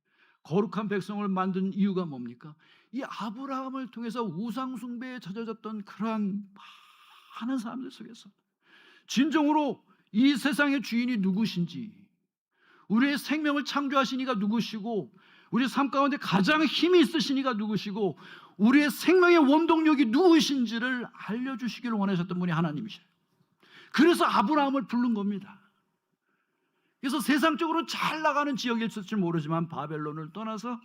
거룩한 백성을 만든 이유가 뭡니까? 이 아브라함을 통해서 우상 숭배에 젖어졌던 그러한 많은 사람들 속에서 진정으로 이 세상의 주인이 누구신지, 우리의 생명을 창조하신 이가 누구시고, 우리 삶 가운데 가장 힘이 있으신 이가 누구시고, 우리의 생명의 원동력이 누구신지를 알려주시기를 원하셨던 분이 하나님이셔요. 그래서 아브라함을 부른 겁니다. 그래서 세상적으로 잘 나가는 지역일 줄 모르지만 바벨론을 떠나서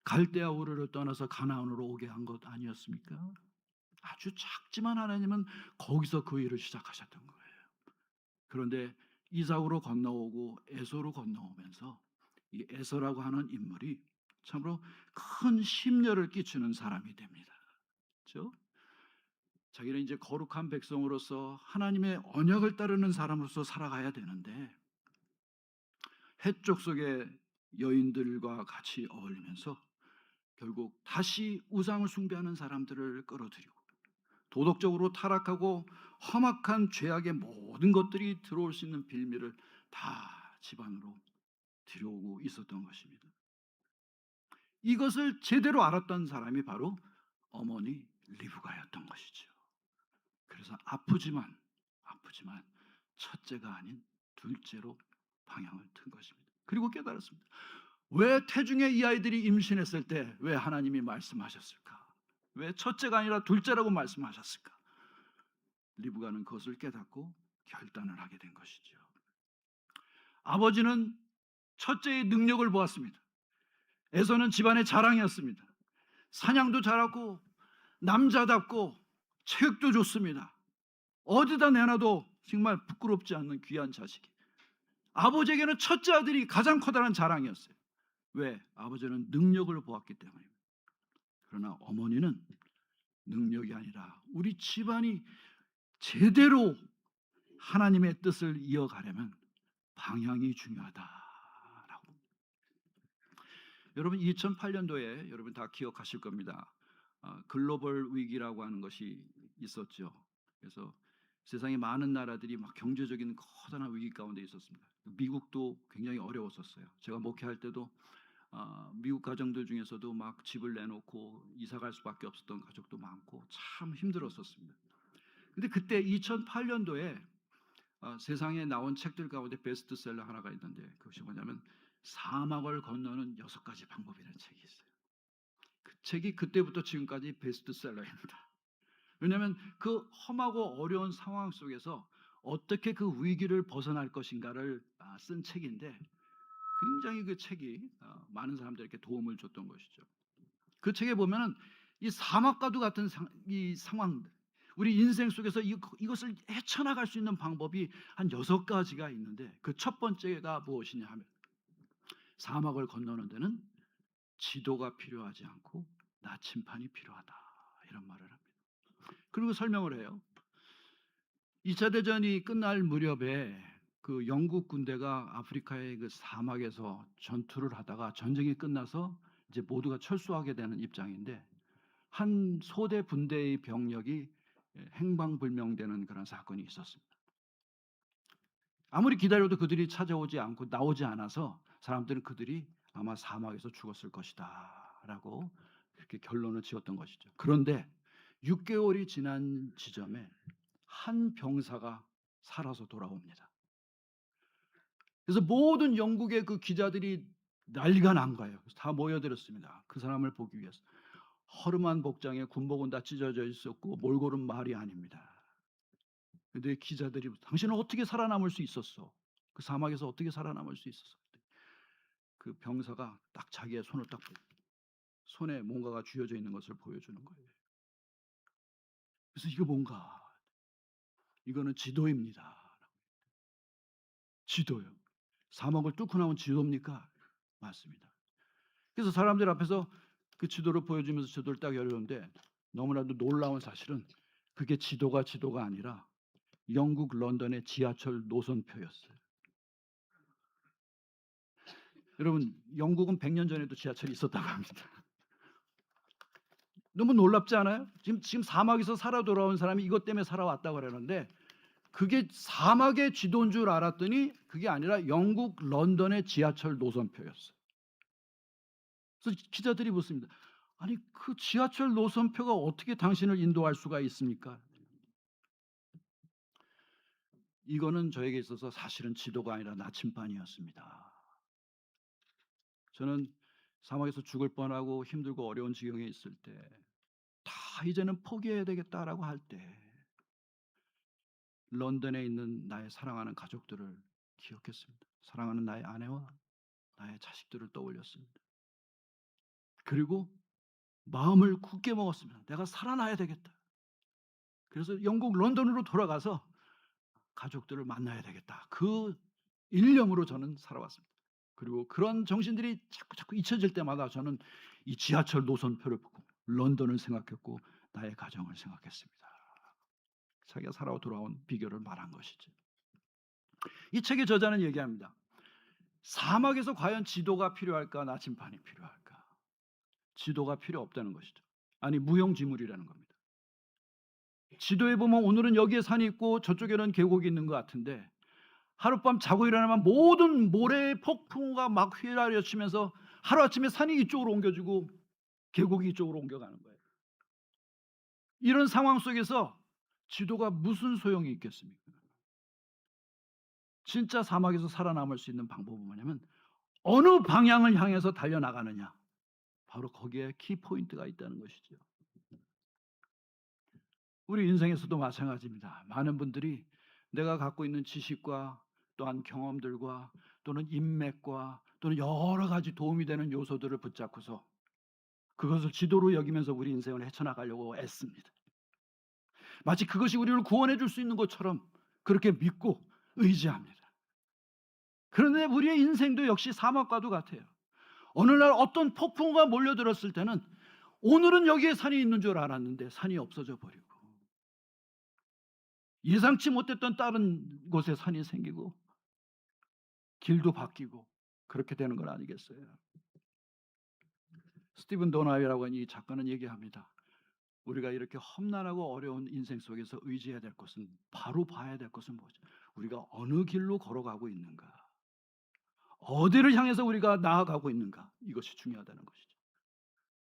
갈대아 우르를 떠나서 가나안으로 오게 한 것 아니었습니까? 아주 작지만 하나님은 거기서 그 일을 시작하셨던 거예요. 그런데 이삭으로 건너오고 에서로 건너오면서 이 에서라고 하는 인물이 참으로 큰 심려를 끼치는 사람이 됩니다. 그렇죠? 자기는 이제 거룩한 백성으로서 하나님의 언약을 따르는 사람으로서 살아가야 되는데 해쪽 속의 여인들과 같이 어울리면서 결국 다시 우상을 숭배하는 사람들을 끌어들이고 도덕적으로 타락하고 험악한 죄악의 모든 것들이 들어올 수 있는 빌미를 다 집안으로 들여오고 있었던 것입니다. 이것을 제대로 알았던 사람이 바로 어머니 리브가였던 것이죠. 그래서 아프지만 첫째가 아닌 둘째로 방향을 튼 것입니다. 그리고 깨달았습니다. 왜 태중에 이 아이들이 임신했을 때 왜 하나님이 말씀하셨을까? 왜 첫째가 아니라 둘째라고 말씀하셨을까? 리브가는 그것을 깨닫고 결단을 하게 된 것이죠. 아버지는 첫째의 능력을 보았습니다. 에서는 집안의 자랑이었습니다. 사냥도 잘하고 남자답고 체격도 좋습니다. 어디다 내놔도 정말 부끄럽지 않는 귀한 자식이. 아버지에게는 첫째 아들이 가장 커다란 자랑이었어요. 왜? 아버지는 능력을 보았기 때문입니다. 그러나 어머니는 능력이 아니라 우리 집안이 제대로 하나님의 뜻을 이어가려면 방향이 중요하다라고. 여러분 2008년도에 여러분 다 기억하실 겁니다. 글로벌 위기라고 하는 것이 있었죠. 그래서 세상의 많은 나라들이 막 경제적인 커다란 위기 가운데 있었습니다. 미국도 굉장히 어려웠었어요. 제가 목회할 때도 미국 가정들 중에서도 막 집을 내놓고 이사 갈 수밖에 없었던 가족도 많고 참 힘들었었습니다. 근데 그때 2008년도에 세상에 나온 책들 가운데 베스트셀러 하나가 있는데 그것이 뭐냐면 사막을 건너는 6가지 방법이라는 책이 있어요. 그 책이 그때부터 지금까지 베스트셀러입니다. 왜냐하면 그 험하고 어려운 상황 속에서 어떻게 그 위기를 벗어날 것인가를 쓴 책인데 굉장히 그 책이 많은 사람들에게 도움을 줬던 것이죠. 그 책에 보면은 이 사막과도 같은 이 상황들, 우리 인생 속에서 이것을 헤쳐나갈 수 있는 방법이 한 6가지가 있는데 그 첫 번째가 무엇이냐 하면 사막을 건너는 데는 지도가 필요하지 않고 나침판이 필요하다 이런 말을 합니다. 그리고 설명을 해요. 2차 대전이 끝날 무렵에 그 영국 군대가 아프리카의 그 사막에서 전투를 하다가 전쟁이 끝나서 이제 모두가 철수하게 되는 입장인데 한 소대 분대의 병력이 행방불명되는 그런 사건이 있었습니다. 아무리 기다려도 그들이 찾아오지 않고 나오지 않아서 사람들은 그들이 아마 사막에서 죽었을 것이다 라고 그렇게 결론을 지었던 것이죠. 그런데 6개월이 지난 지점에 한 병사가 살아서 돌아옵니다. 그래서 모든 영국의 그 기자들이 난리가 난 거예요. 다 모여들었습니다. 그 사람을 보기 위해서. 허름한 복장에 군복은 다 찢어져 있었고 몰골은 말이 아닙니다. 근데 기자들이 당신은 어떻게 살아남을 수 있었어? 그 사막에서 어떻게 살아남을 수 있었어? 그 병사가 딱 자기의 손을 딱 손에 뭔가가 쥐어져 있는 것을 보여주는 거예요. 그래서 이거 뭔가? 이거는 지도입니다. 지도요. 사막을 뚫고 나온 지도입니까? 맞습니다. 그래서 사람들 앞에서 그 지도를 보여주면서 지도를 딱 열었는데 너무나도 놀라운 사실은 그게 지도가 아니라 영국 런던의 지하철 노선표였어요. 여러분 영국은 100년 전에도 지하철이 있었다고 합니다. 너무 놀랍지 않아요? 지금 사막에서 살아 돌아온 사람이 이것 때문에 살아왔다고 그러는데 그게 사막의 지도인 줄 알았더니 그게 아니라 영국 런던의 지하철 노선표였어요. 그래서 기자들이 묻습니다. 아니 그 지하철 노선표가 어떻게 당신을 인도할 수가 있습니까? 이거는 저에게 있어서 사실은 지도가 아니라 나침반이었습니다. 저는 사막에서 죽을 뻔하고 힘들고 어려운 지경에 있을 때 다 이제는 포기해야 되겠다라고 할 때 런던에 있는 나의 사랑하는 가족들을 기억했습니다. 사랑하는 나의 아내와 나의 자식들을 떠올렸습니다. 그리고 마음을 굳게 먹었습니다. 내가 살아나야 되겠다. 그래서 영국 런던으로 돌아가서 가족들을 만나야 되겠다. 그 일념으로 저는 살아왔습니다. 그리고 그런 정신들이 자꾸 잊혀질 때마다 저는 이 지하철 노선표를 보고 런던을 생각했고 나의 가정을 생각했습니다. 자기가 살아 돌아온 비결을 말한 것이지. 이 책의 저자는 얘기합니다. 사막에서 과연 지도가 필요할까, 나침반이 필요할까? 지도가 필요 없다는 것이죠. 아니, 무용지물이라는 겁니다. 지도에 보면 오늘은 여기에 산이 있고 저쪽에는 계곡이 있는 것 같은데 하룻밤 자고 일어나면 모든 모래의 폭풍우가 막 휘날려치면서 하루아침에 산이 이쪽으로 옮겨지고 계곡이 이쪽으로 옮겨가는 거예요. 이런 상황 속에서 지도가 무슨 소용이 있겠습니까? 진짜 사막에서 살아남을 수 있는 방법은 뭐냐면 어느 방향을 향해서 달려나가느냐. 바로 거기에 키포인트가 있다는 것이죠. 우리 인생에서도 마찬가지입니다. 많은 분들이 내가 갖고 있는 지식과 또한 경험들과 또는 인맥과 또는 여러 가지 도움이 되는 요소들을 붙잡고서 그것을 지도로 여기면서 우리 인생을 헤쳐나가려고 애씁니다. 마치 그것이 우리를 구원해 줄 수 있는 것처럼 그렇게 믿고 의지합니다. 그런데 우리의 인생도 역시 사막과도 같아요. 어느 날 어떤 폭풍우가 몰려들었을 때는 오늘은 여기에 산이 있는 줄 알았는데 산이 없어져 버리고 예상치 못했던 다른 곳에 산이 생기고 길도 바뀌고 그렇게 되는 건 아니겠어요? 스티븐 도나이라고 하는 이 작가는 얘기합니다. 우리가 이렇게 험난하고 어려운 인생 속에서 의지해야 될 것은 바로 봐야 될 것은 뭐죠? 우리가 어느 길로 걸어가고 있는가? 어디를 향해서 우리가 나아가고 있는가? 이것이 중요하다는 것이죠.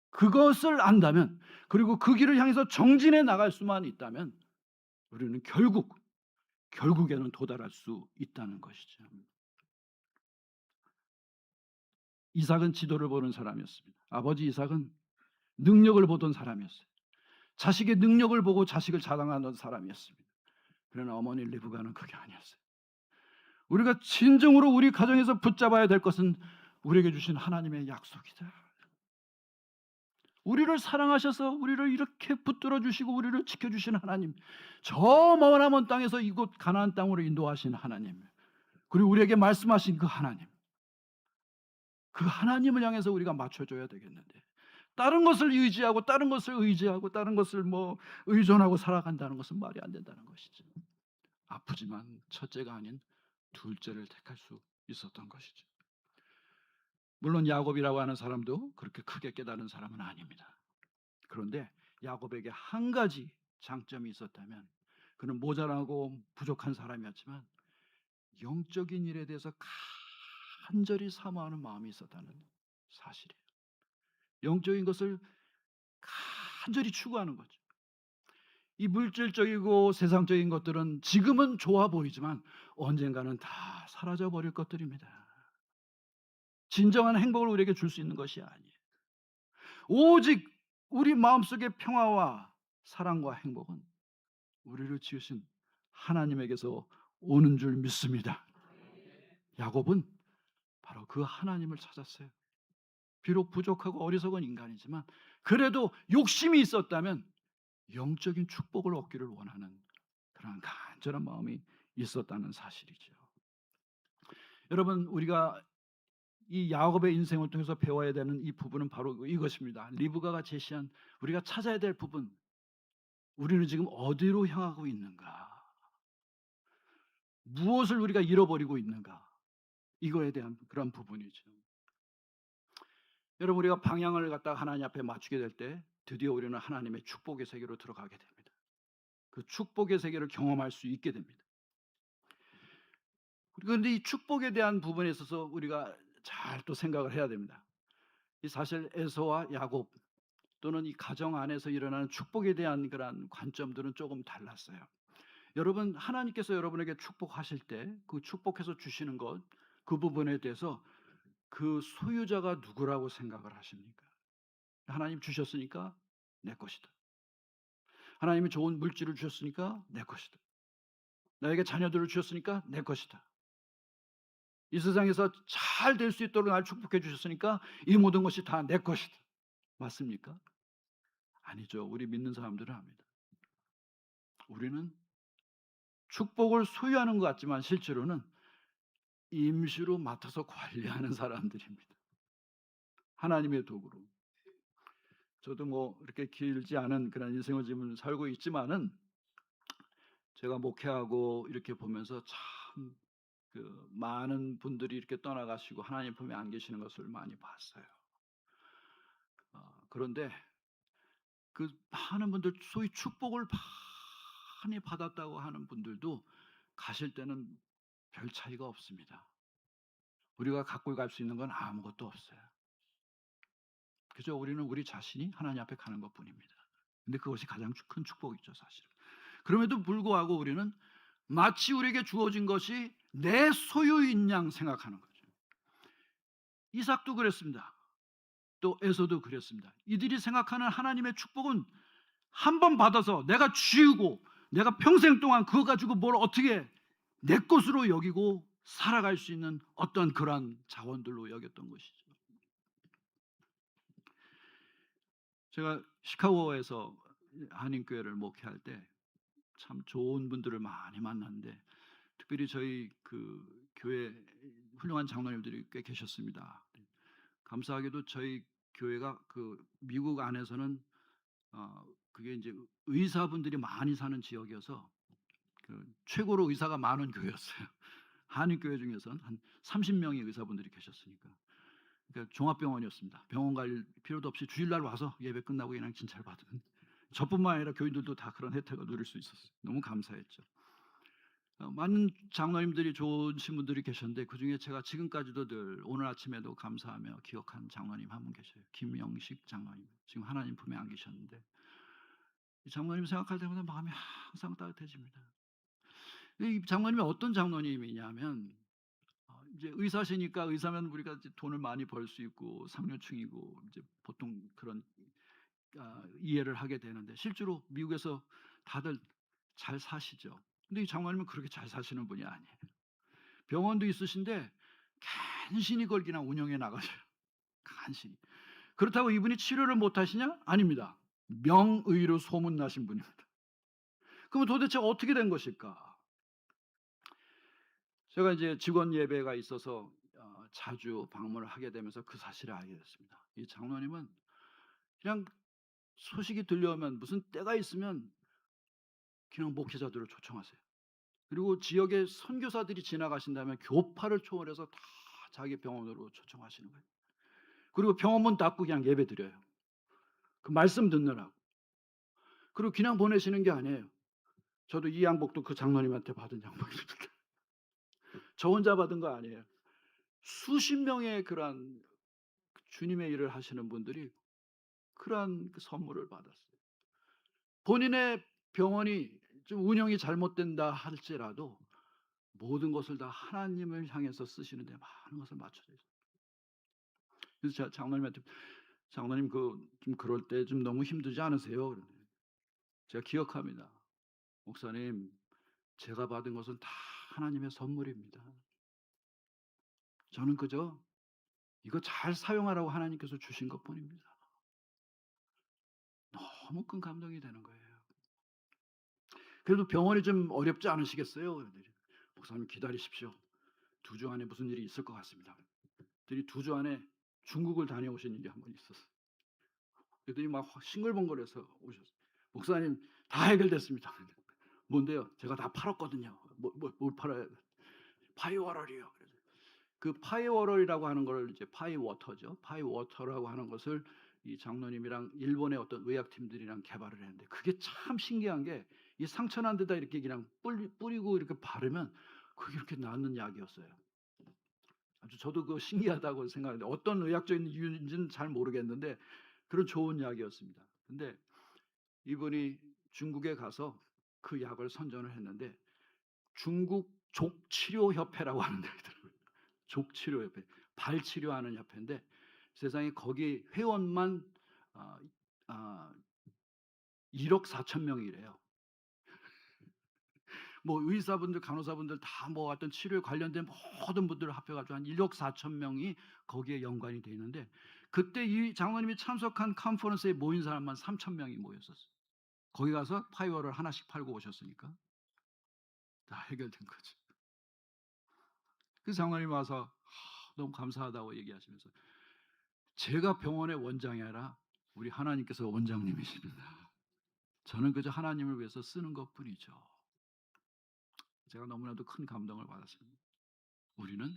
그것을 안다면 그리고 그 길을 향해서 정진해 나갈 수만 있다면 우리는 결국에는 도달할 수 있다는 것이죠. 이삭은 지도를 보는 사람이었습니다. 아버지 이삭은 능력을 보던 사람이었어요. 자식의 능력을 보고 자식을 자랑하는 사람이었습니다. 그러나 어머니 리브가는 그게 아니었어요. 우리가 진정으로 우리 가정에서 붙잡아야 될 것은 우리에게 주신 하나님의 약속이다. 우리를 사랑하셔서 우리를 이렇게 붙들어 주시고 우리를 지켜주신 하나님, 저 머나먼 땅에서 이곳 가나안 땅으로 인도하신 하나님, 그리고 우리에게 말씀하신 그 하나님, 그 하나님을 향해서 우리가 맞춰줘야 되겠는데 다른 것을 의지하고 다른 것을 의존하고 살아간다는 것은 말이 안 된다는 것이죠. 아프지만 첫째가 아닌 둘째를 택할 수 있었던 것이죠. 물론 야곱이라고 하는 사람도 그렇게 크게 깨달은 사람은 아닙니다. 그런데 야곱에게 한 가지 장점이 있었다면 그는 모자라고 부족한 사람이었지만 영적인 일에 대해서 간절히 사모하는 마음이 있었다는 사실이에요. 영적인 것을 간절히 추구하는 거죠. 이 물질적이고 세상적인 것들은 지금은 좋아 보이지만 언젠가는 다 사라져 버릴 것들입니다. 진정한 행복을 우리에게 줄 수 있는 것이 아니에요. 오직 우리 마음속의 평화와 사랑과 행복은 우리를 지으신 하나님에게서 오는 줄 믿습니다. 야곱은 바로 그 하나님을 찾았어요. 비록 부족하고 어리석은 인간이지만 그래도 욕심이 있었다면 영적인 축복을 얻기를 원하는 그런 간절한 마음이 있었다는 사실이죠. 여러분, 우리가 이 야곱의 인생을 통해서 배워야 되는 이 부분은 바로 이것입니다. 리브가가 제시한 우리가 찾아야 될 부분, 우리는 지금 어디로 향하고 있는가? 무엇을 우리가 잃어버리고 있는가? 이거에 대한 그런 부분이죠. 여러분, 우리가 방향을 갖다가 하나님 앞에 맞추게 될 때 드디어 우리는 하나님의 축복의 세계로 들어가게 됩니다. 그 축복의 세계를 경험할 수 있게 됩니다. 그런데 이 축복에 대한 부분에 있어서 우리가 잘 또 생각을 해야 됩니다. 이 사실 에서와 야곱 또는 이 가정 안에서 일어나는 축복에 대한 그런 관점들은 조금 달랐어요. 여러분, 하나님께서 여러분에게 축복하실 때 그 축복해서 주시는 것, 그 부분에 대해서 그 소유자가 누구라고 생각을 하십니까? 하나님 주셨으니까 내 것이다. 하나님이 좋은 물질을 주셨으니까 내 것이다. 나에게 자녀들을 주셨으니까 내 것이다. 이 세상에서 잘 될 수 있도록 날 축복해 주셨으니까 이 모든 것이 다 내 것이다. 맞습니까? 아니죠. 우리 믿는 사람들은 압니다. 우리는 축복을 소유하는 것 같지만 실제로는 임시로 맡아서 관리하는 사람들입니다. 하나님의 도구로. 저도 뭐 이렇게 길지 않은 그런 인생을 지금 살고 있지만은 제가 목회하고 이렇게 보면서 참 그 많은 분들이 이렇게 떠나가시고 하나님 품에 안 계시는 것을 많이 봤어요. 그런데 그 많은 분들 소위 축복을 많이 받았다고 하는 분들도 가실 때는 별 차이가 없습니다. 우리가 갖고 갈 수 있는 건 아무것도 없어요. 그저 우리는 우리 자신이 하나님 앞에 가는 것뿐입니다. 근데 그것이 가장 큰 축복이죠, 사실은. 그럼에도 불구하고 우리는 마치 우리에게 주어진 것이 내 소유인 양 생각하는 거죠. 이삭도 그랬습니다. 또 에서도 그랬습니다. 이들이 생각하는 하나님의 축복은 한 번 받아서 내가 쥐우고 내가 평생 동안 그거 가지고 뭘 어떻게 내 것으로 여기고 살아갈 수 있는 어떤 그러한 자원들로 여겼던 것이죠. 제가 시카고에서 한인교회를 목회할 때 참 좋은 분들을 많이 만났는데 특별히 저희 그 교회 훌륭한 장로님들이 꽤 계셨습니다. 감사하게도 저희 교회가 그 미국 안에서는 그게 이제 의사분들이 많이 사는 지역이어서 그 최고로 의사가 많은 교회였어요. 한인교회 중에서는 한 30명의 의사분들이 계셨으니까. 그러니까 종합병원이었습니다. 병원 갈 필요도 없이 주일날 와서 예배 끝나고 그냥 진찰 받은. 저뿐만 아니라 교인들도 다 그런 혜택을 누릴 수 있었어요. 너무 감사했죠. 많은 장로님들이 좋으신 분들이 계셨는데 그중에 제가 지금까지도 늘 오늘 아침에도 감사하며 기억한 장로님 한 분 계셔요. 김영식 장로님. 지금 하나님 품에 안 계셨는데 이 장로님 생각할 때마다 마음이 항상 따뜻해집니다. 이 장로님이 어떤 장로님이냐면 이제 의사시니까 의사면 우리가 이제 돈을 많이 벌 수 있고 상류층이고 이제 보통 그런 이해를 하게 되는데 실제로 미국에서 다들 잘 사시죠. 근데 이 장로님은 그렇게 잘 사시는 분이 아니에요. 병원도 있으신데 간신히 걸기나 운영해 나가셔요. 간신히. 그렇다고 이분이 치료를 못 하시냐? 아닙니다. 명의로 소문나신 분입니다. 그럼 도대체 어떻게 된 것일까? 제가 이제 직원 예배가 있어서 자주 방문을 하게 되면서 그 사실을 알게 됐습니다. 이 장로님은 그냥 소식이 들려오면 무슨 때가 있으면 그냥 목회자들을 초청하세요. 그리고 지역의 선교사들이 지나가신다면 교파를 초월해서 다 자기 병원으로 초청하시는 거예요. 그리고 병원 문 닫고 그냥 예배 드려요. 그 말씀 듣느라고. 그리고 그냥 보내시는 게 아니에요. 저도 이 양복도 그 장로님한테 받은 양복입니다. 저 혼자 받은 거 아니에요. 수십 명의 그러한 주님의 일을 하시는 분들이 그러한 그 선물을 받았어요. 본인의 병원이 좀 운영이 잘못된다 할지라도 모든 것을 다 하나님을 향해서 쓰시는데 많은 것을 맞춰져 있어요. 그래서 제가 장로님한테 장로님 좀 그럴 때 좀 너무 힘들지 않으세요? 그러는데 제가 기억합니다. 목사님, 제가 받은 것은 다 하나님의 선물입니다. 저는 그저 이거 잘 사용하라고 하나님께서 주신 것뿐입니다. 너무 큰 감동이 되는 거예요. 그래도 병원이 좀 어렵지 않으시겠어요? 그러더니 목사님 기다리십시오. 2주 안에 무슨 일이 있을 것 같습니다. 그랬더니 2주 안에 중국을 다녀오신 일이 한 번 있었어요. 그랬더니 막 싱글벙글해서 오셨어요. 목사님 다 해결됐습니다. 뭔데요? 제가 다 팔았거든요. 뭘 팔아요? 파이워럴이요. 그 파이워럴이라고 하는 걸 이제 파이워터죠. 파이워터라고 하는 것을 이 장로님이랑 일본의 어떤 의학팀들이랑 개발을 했는데 그게 참 신기한 게 이 상처난 데다 이렇게 그냥 뿌리고 이렇게 바르면 그게 이렇게 낫는 약이었어요. 아주 저도 그거 신기하다고 생각하는데 어떤 의학적인 이유인지는 잘 모르겠는데 그런 좋은 약이었습니다. 근데 이분이 중국에 가서 그 약을 선전을 했는데 중국 족치료협회라고 하는 데가 있더라고요. 족치료협회, 발치료하는 협회인데 세상에 거기 회원만 1억 4천 명이래요. 뭐 의사분들, 간호사분들 다 뭐 어떤 치료에 관련된 모든 분들을 합해가지고 한 1억 4천 명이 거기에 연관이 돼 있는데 그때 이 장로님이 참석한 컨퍼런스에 모인 사람만 3천 명이 모였었어요. 거기 가서 파이워를 하나씩 팔고 오셨으니까. 다 해결된 거죠. 그 장로님 와서 너무 감사하다고 얘기하시면서 제가 병원의 원장이 아니라 우리 하나님께서 원장님이십니다. 저는 그저 하나님을 위해서 쓰는 것뿐이죠. 제가 너무나도 큰 감동을 받았습니다. 우리는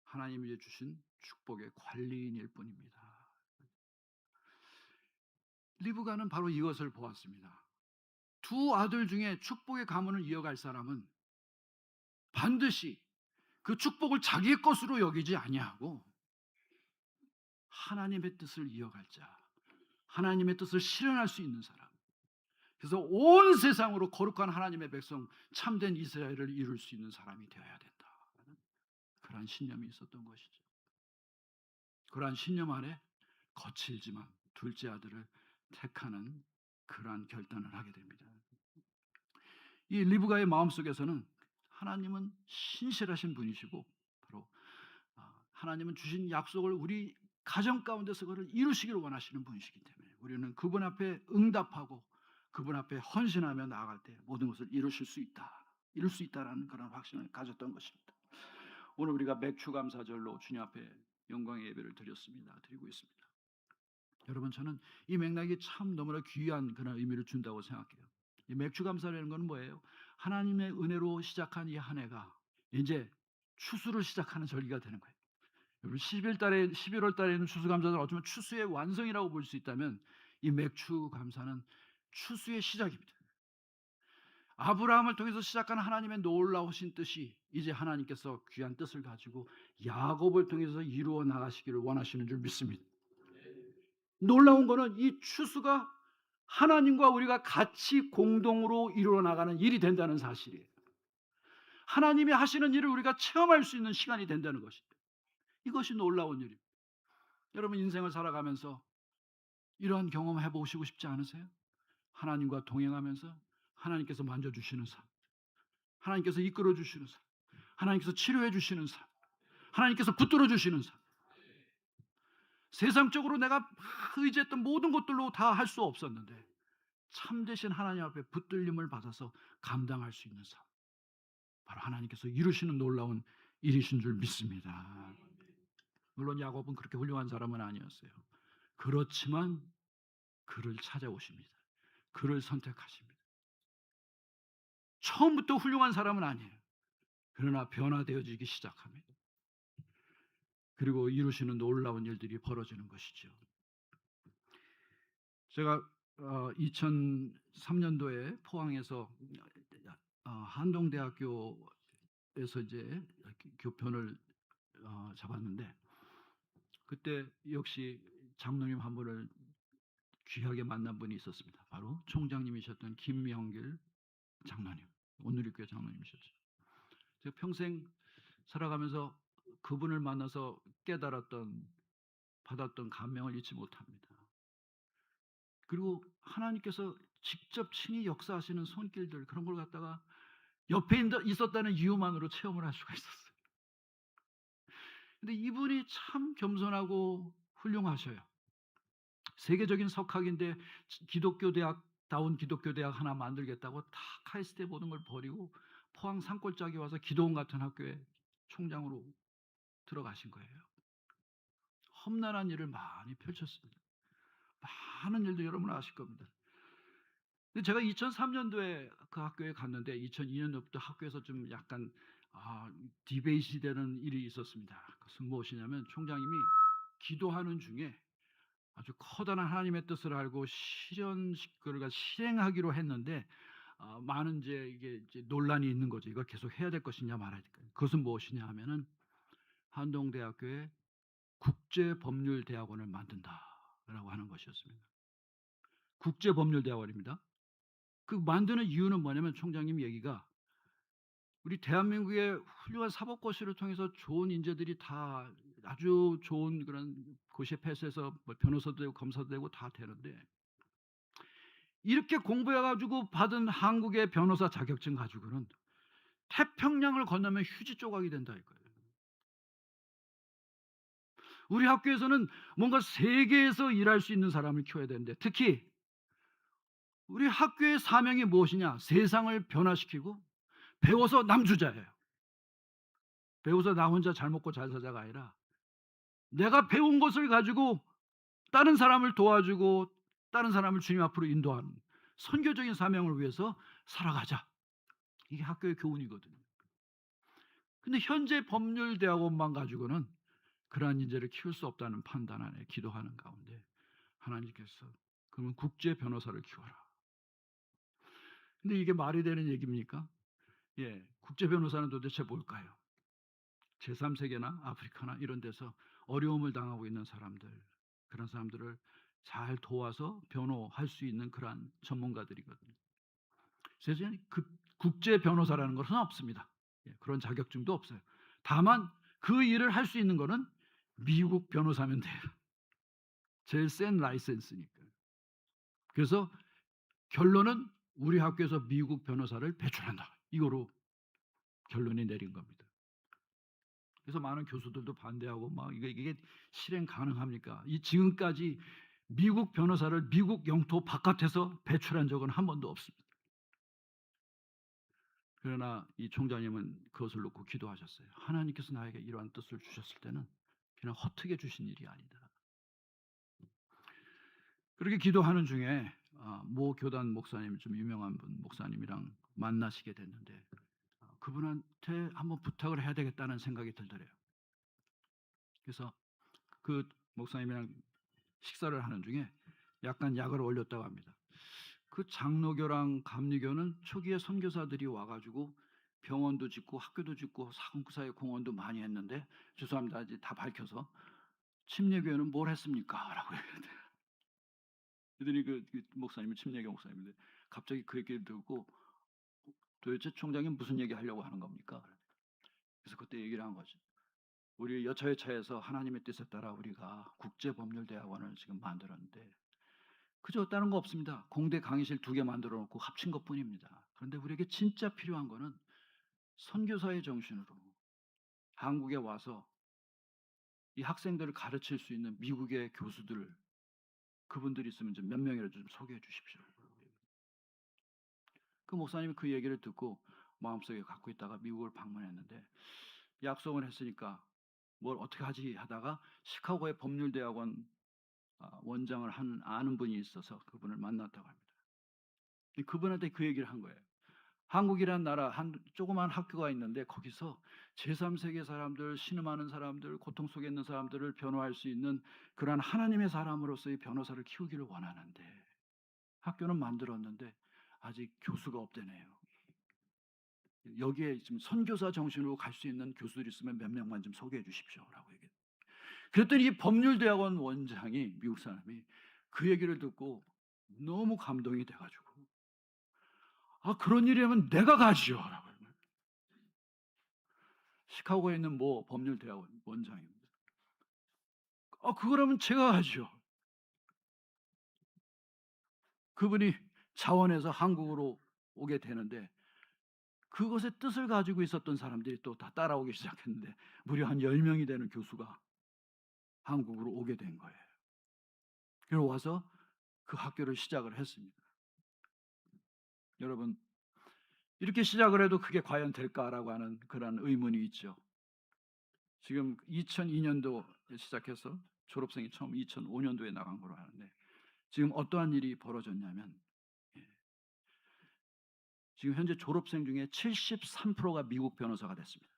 하나님이 주신 축복의 관리인일 뿐입니다. 리브가는 바로 이것을 보았습니다. 두 아들 중에 축복의 가문을 이어갈 사람은 반드시 그 축복을 자기의 것으로 여기지 아니하고 하나님의 뜻을 이어갈 자, 하나님의 뜻을 실현할 수 있는 사람. 그래서 온 세상으로 거룩한 하나님의 백성, 참된 이스라엘을 이룰 수 있는 사람이 되어야 된다. 그러한 신념이 있었던 것이죠. 그러한 신념 안에 거칠지만 둘째 아들을 택하는 그러한 결단을 하게 됩니다. 이 리브가의 마음속에서는 하나님은 신실하신 분이시고 바로 하나님은 주신 약속을 우리 가정 가운데서 그걸 이루시기를 원하시는 분이시기 때문에 우리는 그분 앞에 응답하고 그분 앞에 헌신하며 나아갈 때 모든 것을 이룰 수 있다라는 그런 확신을 가졌던 것입니다. 오늘 우리가 맥추감사절로 주님 앞에 영광의 예배를 드리고 있습니다. 여러분, 저는 이 맥락이 참 너무나 귀한 그런 의미를 준다고 생각해요. 이 맥추감사라는 건 뭐예요? 하나님의 은혜로 시작한 이 한 해가 이제 추수를 시작하는 절기가 되는 거예요. 여러분, 11월 달에는 추수감사는 어쩌면 추수의 완성이라고 볼 수 있다면 이 맥추감사는 추수의 시작입니다. 아브라함을 통해서 시작한 하나님의 놀라우신 뜻이 이제 하나님께서 귀한 뜻을 가지고 야곱을 통해서 이루어 나가시기를 원하시는 줄 믿습니다. 놀라운 거는 이 추수가 하나님과 우리가 같이 공동으로 이루어 나가는 일이 된다는 사실이에요. 하나님이 하시는 일을 우리가 체험할 수 있는 시간이 된다는 것입니다. 이것이 놀라운 일입니다. 여러분, 인생을 살아가면서 이러한 경험 해보시고 싶지 않으세요? 하나님과 동행하면서 하나님께서 만져주시는 삶, 하나님께서 이끌어주시는 삶, 하나님께서 치료해주시는 삶, 하나님께서 붙들어주시는 삶. 세상적으로 내가 의지했던 모든 것들로 다 할 수 없었는데 참되신 하나님 앞에 붙들림을 받아서 감당할 수 있는 삶, 바로 하나님께서 이루시는 놀라운 일이신 줄 믿습니다. 물론 야곱은 그렇게 훌륭한 사람은 아니었어요. 그렇지만 그를 찾아오십니다. 그를 선택하십니다. 처음부터 훌륭한 사람은 아니에요. 그러나 변화되어지기 시작합니다. 그리고 이루시는 놀라운 일들이 벌어지는 것이죠. 제가 2003년도에 포항에서 한동대학교에서 이제 교편을 잡았는데 그때 역시 장로님 한 분을 귀하게 만난 분이 있었습니다. 바로 총장님이셨던 김영길 장로님, 온누리교회 장로님이셨죠. 제가 평생 살아가면서 그분을 만나서 받았던 감명을 잊지 못합니다. 그리고 하나님께서 직접 친히 역사하시는 손길들, 그런 걸 갖다가 옆에 있었다는 이유만으로 체험을 할 수가 있었어요. 근데 이분이 참 겸손하고 훌륭하셔요. 세계적인 석학인데 기독교대학 하나 만들겠다고 다 카이스트에 모든 걸 버리고 포항 산골짜기 와서 기도원 같은 학교에 총장으로 들어가신 거예요. 험난한 일을 많이 펼쳤습니다. 많은 일도 여러분 아실 겁니다. 근데 제가 2003년도에 그 학교에 갔는데 2002년도부터 학교에서 좀 약간 디베이트 되는 일이 있었습니다. 그것은 무엇이냐면 총장님이 기도하는 중에 아주 커다란 하나님의 뜻을 알고 실행하기로 했는데 많은 이게 논란이 있는 거죠. 이걸 계속 해야 될 것이냐 말아야 될 것이냐. 그것은 무엇이냐 하면은 한동대학교에 국제법률대학원을 만든다라고 하는 것이었습니다. 국제법률대학원입니다. 그 만드는 이유는 뭐냐면 총장님 얘기가 우리 대한민국의 훌륭한 사법고시를 통해서 좋은 인재들이 다 아주 좋은 그런 고시에 패스해서 변호사도 되고 검사도 되고 다 되는데 이렇게 공부해가지고 받은 한국의 변호사 자격증 가지고는 태평양을 건너면 휴지 조각이 된다 이거예요. 우리 학교에서는 뭔가 세계에서 일할 수 있는 사람을 키워야 되는데 특히 우리 학교의 사명이 무엇이냐? 세상을 변화시키고 배워서 남주자예요. 배워서 나 혼자 잘 먹고 잘 사자가 아니라 내가 배운 것을 가지고 다른 사람을 도와주고 다른 사람을 주님 앞으로 인도하는 선교적인 사명을 위해서 살아가자. 이게 학교의 교훈이거든요. 근데 현재 법률대학원만 가지고는 그러한 인재를 키울 수 없다는 판단 안에 기도하는 가운데 하나님께서 그러면 국제 변호사를 키워라. 근데 이게 말이 되는 얘기입니까? 예, 국제 변호사는 도대체 뭘까요? 제3세계나 아프리카나 이런 데서 어려움을 당하고 있는 사람들, 그런 사람들을 잘 도와서 변호할 수 있는 그러한 전문가들이거든요. 세상에 국제 변호사라는 것은 없습니다. 예, 그런 자격증도 없어요. 다만 그 일을 할 수 있는 거는 미국 변호사면 돼요. 제일 센 라이센스니까요. 그래서 결론은 우리 학교에서 미국 변호사를 배출한다. 이거로 결론이 내린 겁니다. 그래서 많은 교수들도 반대하고 막 이게 실행 가능합니까? 이 지금까지 미국 변호사를 미국 영토 바깥에서 배출한 적은 한 번도 없습니다. 그러나 이 총장님은 그것을 놓고 기도하셨어요. 하나님께서 나에게 이러한 뜻을 주셨을 때는 그냥 허투게 주신 일이 아니다. 그렇게 기도하는 중에 모 교단 목사님, 좀 유명한 분 목사님이랑 만나시게 됐는데 그분한테 한번 부탁을 해야 되겠다는 생각이 들더래요. 그래서 그 목사님이랑 식사를 하는 중에 약간 약을 올렸다고 합니다. 그 장로교랑 감리교는 초기에 선교사들이 와가지고 병원도 짓고 학교도 짓고 사회 공헌도 많이 했는데 죄송합니다. 이제 다 밝혀서 침례교회는 뭘 했습니까? 라고 얘기했대요. 그랬더니 그 목사님은 침례교 목사님인데 갑자기 그 얘기를 듣고 도대체 총장이 무슨 얘기 하려고 하는 겁니까? 그래서 그때 얘기를 한 거죠. 우리 여차여차해서 하나님의 뜻에 따라 우리가 국제법률대학원을 지금 만들었는데 그저 다른 거 없습니다. 공대 강의실 2개 만들어 놓고 합친 것뿐입니다. 그런데 우리에게 진짜 필요한 거는 선교사의 정신으로 한국에 와서 이 학생들을 가르칠 수 있는 미국의 교수들 그분들이 있으면 좀 몇 명이라도 좀 소개해 주십시오. 그 목사님이 그 얘기를 듣고 마음속에 갖고 있다가 미국을 방문했는데 약속을 했으니까 뭘 어떻게 하지 하다가 시카고의 법률대학원 원장을 아는 분이 있어서 그분을 만났다고 합니다. 그분한테 그 얘기를 한 거예요. 한국이란 나라 한 조그만 학교가 있는데 거기서 제3세계 사람들, 신음하는 사람들, 고통 속에 있는 사람들을 변호할 수 있는 그러한 하나님의 사람으로서의 변호사를 키우기를 원하는데 학교는 만들었는데 아직 교수가 없대네요. 여기에 지금 선교사 정신으로 갈 수 있는 교수들이 있으면 몇 명만 좀 소개해 주십시오라고 얘기해요. 그랬더니 이 법률대학원 원장이 미국 사람이 그 얘기를 듣고 너무 감동이 돼가지고 그런 일이라면 내가 가지요라고 해요. 시카고에 있는 모 법률대학원 원장입니다. 그거라면 제가 가지요. 그분이 자원해서 한국으로 오게 되는데 그것의 뜻을 가지고 있었던 사람들이 또 다 따라오기 시작했는데 무려 한 10명이 되는 교수가 한국으로 오게 된 거예요. 그리고 와서 그 학교를 시작을 했습니다. 여러분 이렇게 시작을 해도 그게 과연 될까라고 하는 그런 의문이 있죠. 지금 2002년도 시작해서 졸업생이 처음 2005년도에 나간 거로 하는데 지금 어떠한 일이 벌어졌냐면 지금 현재 졸업생 중에 73%가 미국 변호사가 됐습니다.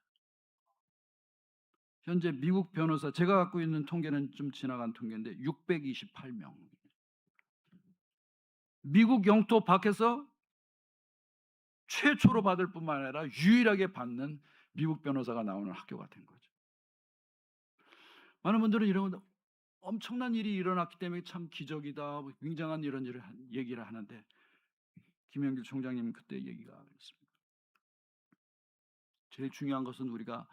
현재 미국 변호사 제가 갖고 있는 통계는 좀 지나간 통계인데 628명. 미국 영토 밖에서 최초로 받을 뿐만 아니라 유일하게 받는 미국 변호사가 나오는 학교가 된 거죠. 많은 분들은 이런 엄청난 일이 일어났기 때문에 참 기적이다, 굉장한 이런 일을 얘기를 하는데 김영길 총장님 그때 얘기가 있습니다. 제일 중요한 것은 우리가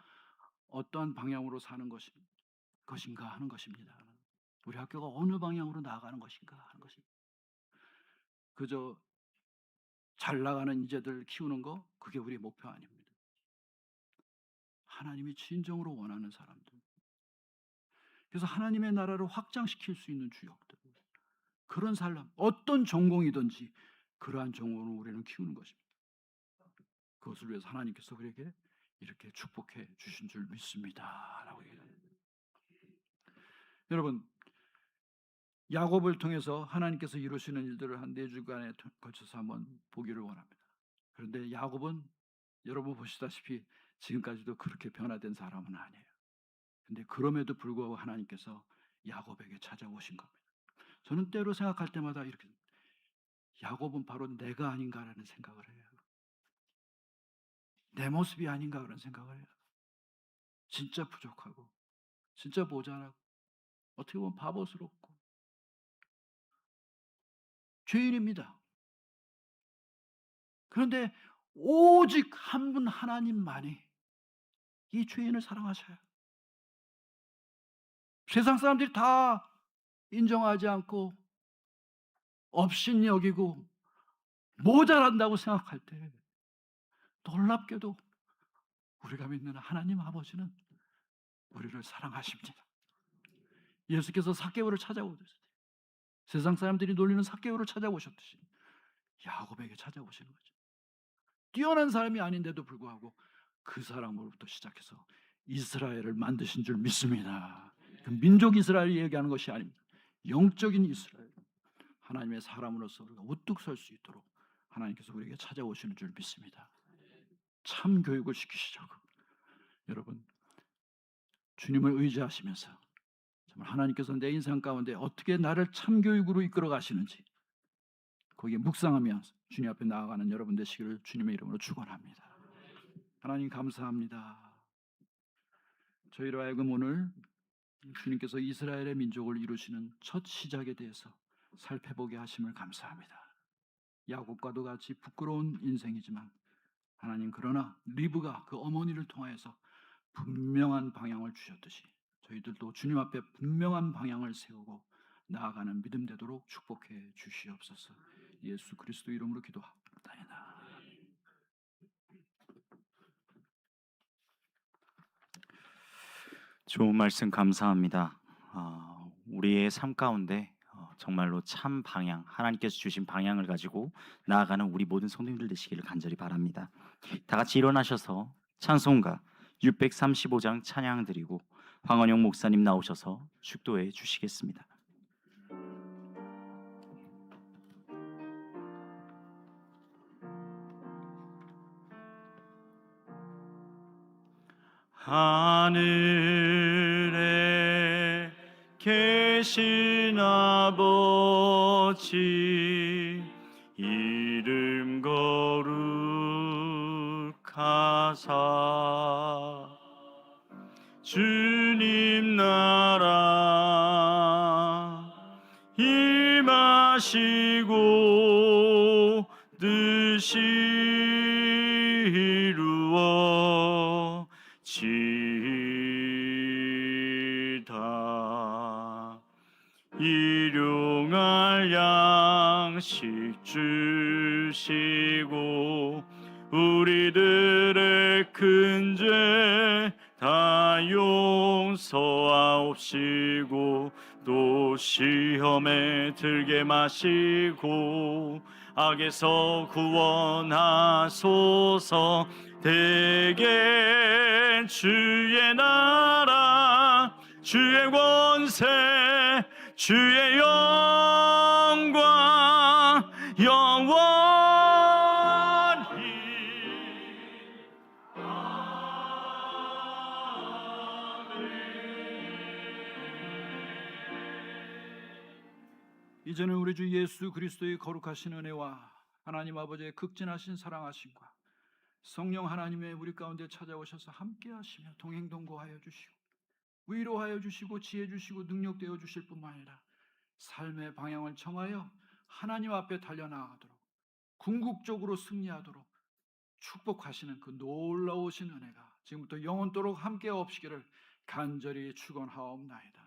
어떠한 방향으로 사는 것인가 하는 것입니다. 우리 학교가 어느 방향으로 나아가는 것인가 하는 것입니다. 그저 잘 나가는 인재들 키우는 거 그게 우리의 목표 아닙니다. 하나님이 진정으로 원하는 사람들. 그래서 하나님의 나라를 확장시킬 수 있는 주역들. 그런 사람, 어떤 전공이든지 그러한 전공을 우리는 키우는 것입니다. 그것을 위해서 하나님께서 우리에게 이렇게 축복해 주신 줄 믿습니다. 라고 얘기해요. 여러분, 야곱을 통해서 하나님께서 이루시는 일들을 한 4주간에 걸쳐서 한번 보기를 원합니다. 그런데 야곱은 여러분 보시다시피 지금까지도 그렇게 변화된 사람은 아니에요. 근데 그럼에도 불구하고 하나님께서 야곱에게 찾아오신 겁니다. 저는 때로 생각할 때마다 이렇게 야곱은 바로 내가 아닌가라는 생각을 해요. 내 모습이 아닌가 그런 생각을 해요. 진짜 부족하고 진짜 모자라고 어떻게 보면 바보스럽고 죄인입니다. 그런데 오직 한 분 하나님만이 이 죄인을 사랑하셔요. 세상 사람들이 다 인정하지 않고 업신 여기고 모자란다고 생각할 때 놀랍게도 우리가 믿는 하나님 아버지는 우리를 사랑하십니다. 예수께서 삭개오를 찾아오듯이 세상 사람들이 놀리는 삭개오를 찾아오셨듯이 야곱에게 찾아오시는 거죠. 뛰어난 사람이 아닌데도 불구하고 그 사람으로부터 시작해서 이스라엘을 만드신 줄 믿습니다. 그 민족 이스라엘을 얘기하는 것이 아닙니다. 영적인 이스라엘, 하나님의 사람으로서 우리가 우뚝 설 수 있도록 하나님께서 우리에게 찾아오시는 줄 믿습니다. 참 교육을 시키시자고. 여러분, 주님을 의지하시면서 정말 하나님께서 내 인생 가운데 어떻게 나를 참 교육으로 이끌어 가시는지 거기에 묵상하며 주님 앞에 나아가는 여러분 되시기를 주님의 이름으로 축원합니다. 하나님 감사합니다. 저희로 하여금 오늘 주님께서 이스라엘의 민족을 이루시는 첫 시작에 대해서 살펴보게 하심을 감사합니다. 야곱과도 같이 부끄러운 인생이지만 하나님, 그러나 리브가 그 어머니를 통하여서 분명한 방향을 주셨듯이 저희들도 주님 앞에 분명한 방향을 세우고 나아가는 믿음 되도록 축복해 주시옵소서. 예수 그리스도 이름으로 기도합니다. 좋은 말씀 감사합니다. 우리의 삶 가운데 정말로 참 방향, 하나님께서 주신 방향을 가지고 나아가는 우리 모든 성도님들 되시기를 간절히 바랍니다. 다 같이 일어나셔서 찬송가 635장 찬양 드리고 황원영 목사님 나오셔서 축도해 주시겠습니다. 하늘에 계신 아버지 이름 거룩하사 주님 나라 임하시고 뜻이 이루어지이다. 일용할 양식 주시고 우리들의 큰 죄 다 용서하옵시고 또 시험에 들게 마시고 악에서 구원하소서. 대개 주의 나라 주의 권세 주의 영광 영원히 이제는 우리 주 예수 그리스도의 거룩하신 은혜와 하나님 아버지의 극진하신 사랑하심과 성령 하나님의 우리 가운데 찾아오셔서 함께 하시며 동행동거하여 주시고 위로하여 주시고 지혜 주시고 능력되어 주실 뿐만 아니라 삶의 방향을 정하여 하나님 앞에 달려나가도록 궁극적으로 승리하도록 축복하시는 그 놀라우신 은혜가 지금부터 영원토록 함께 없으기를 간절히 축원하옵나이다.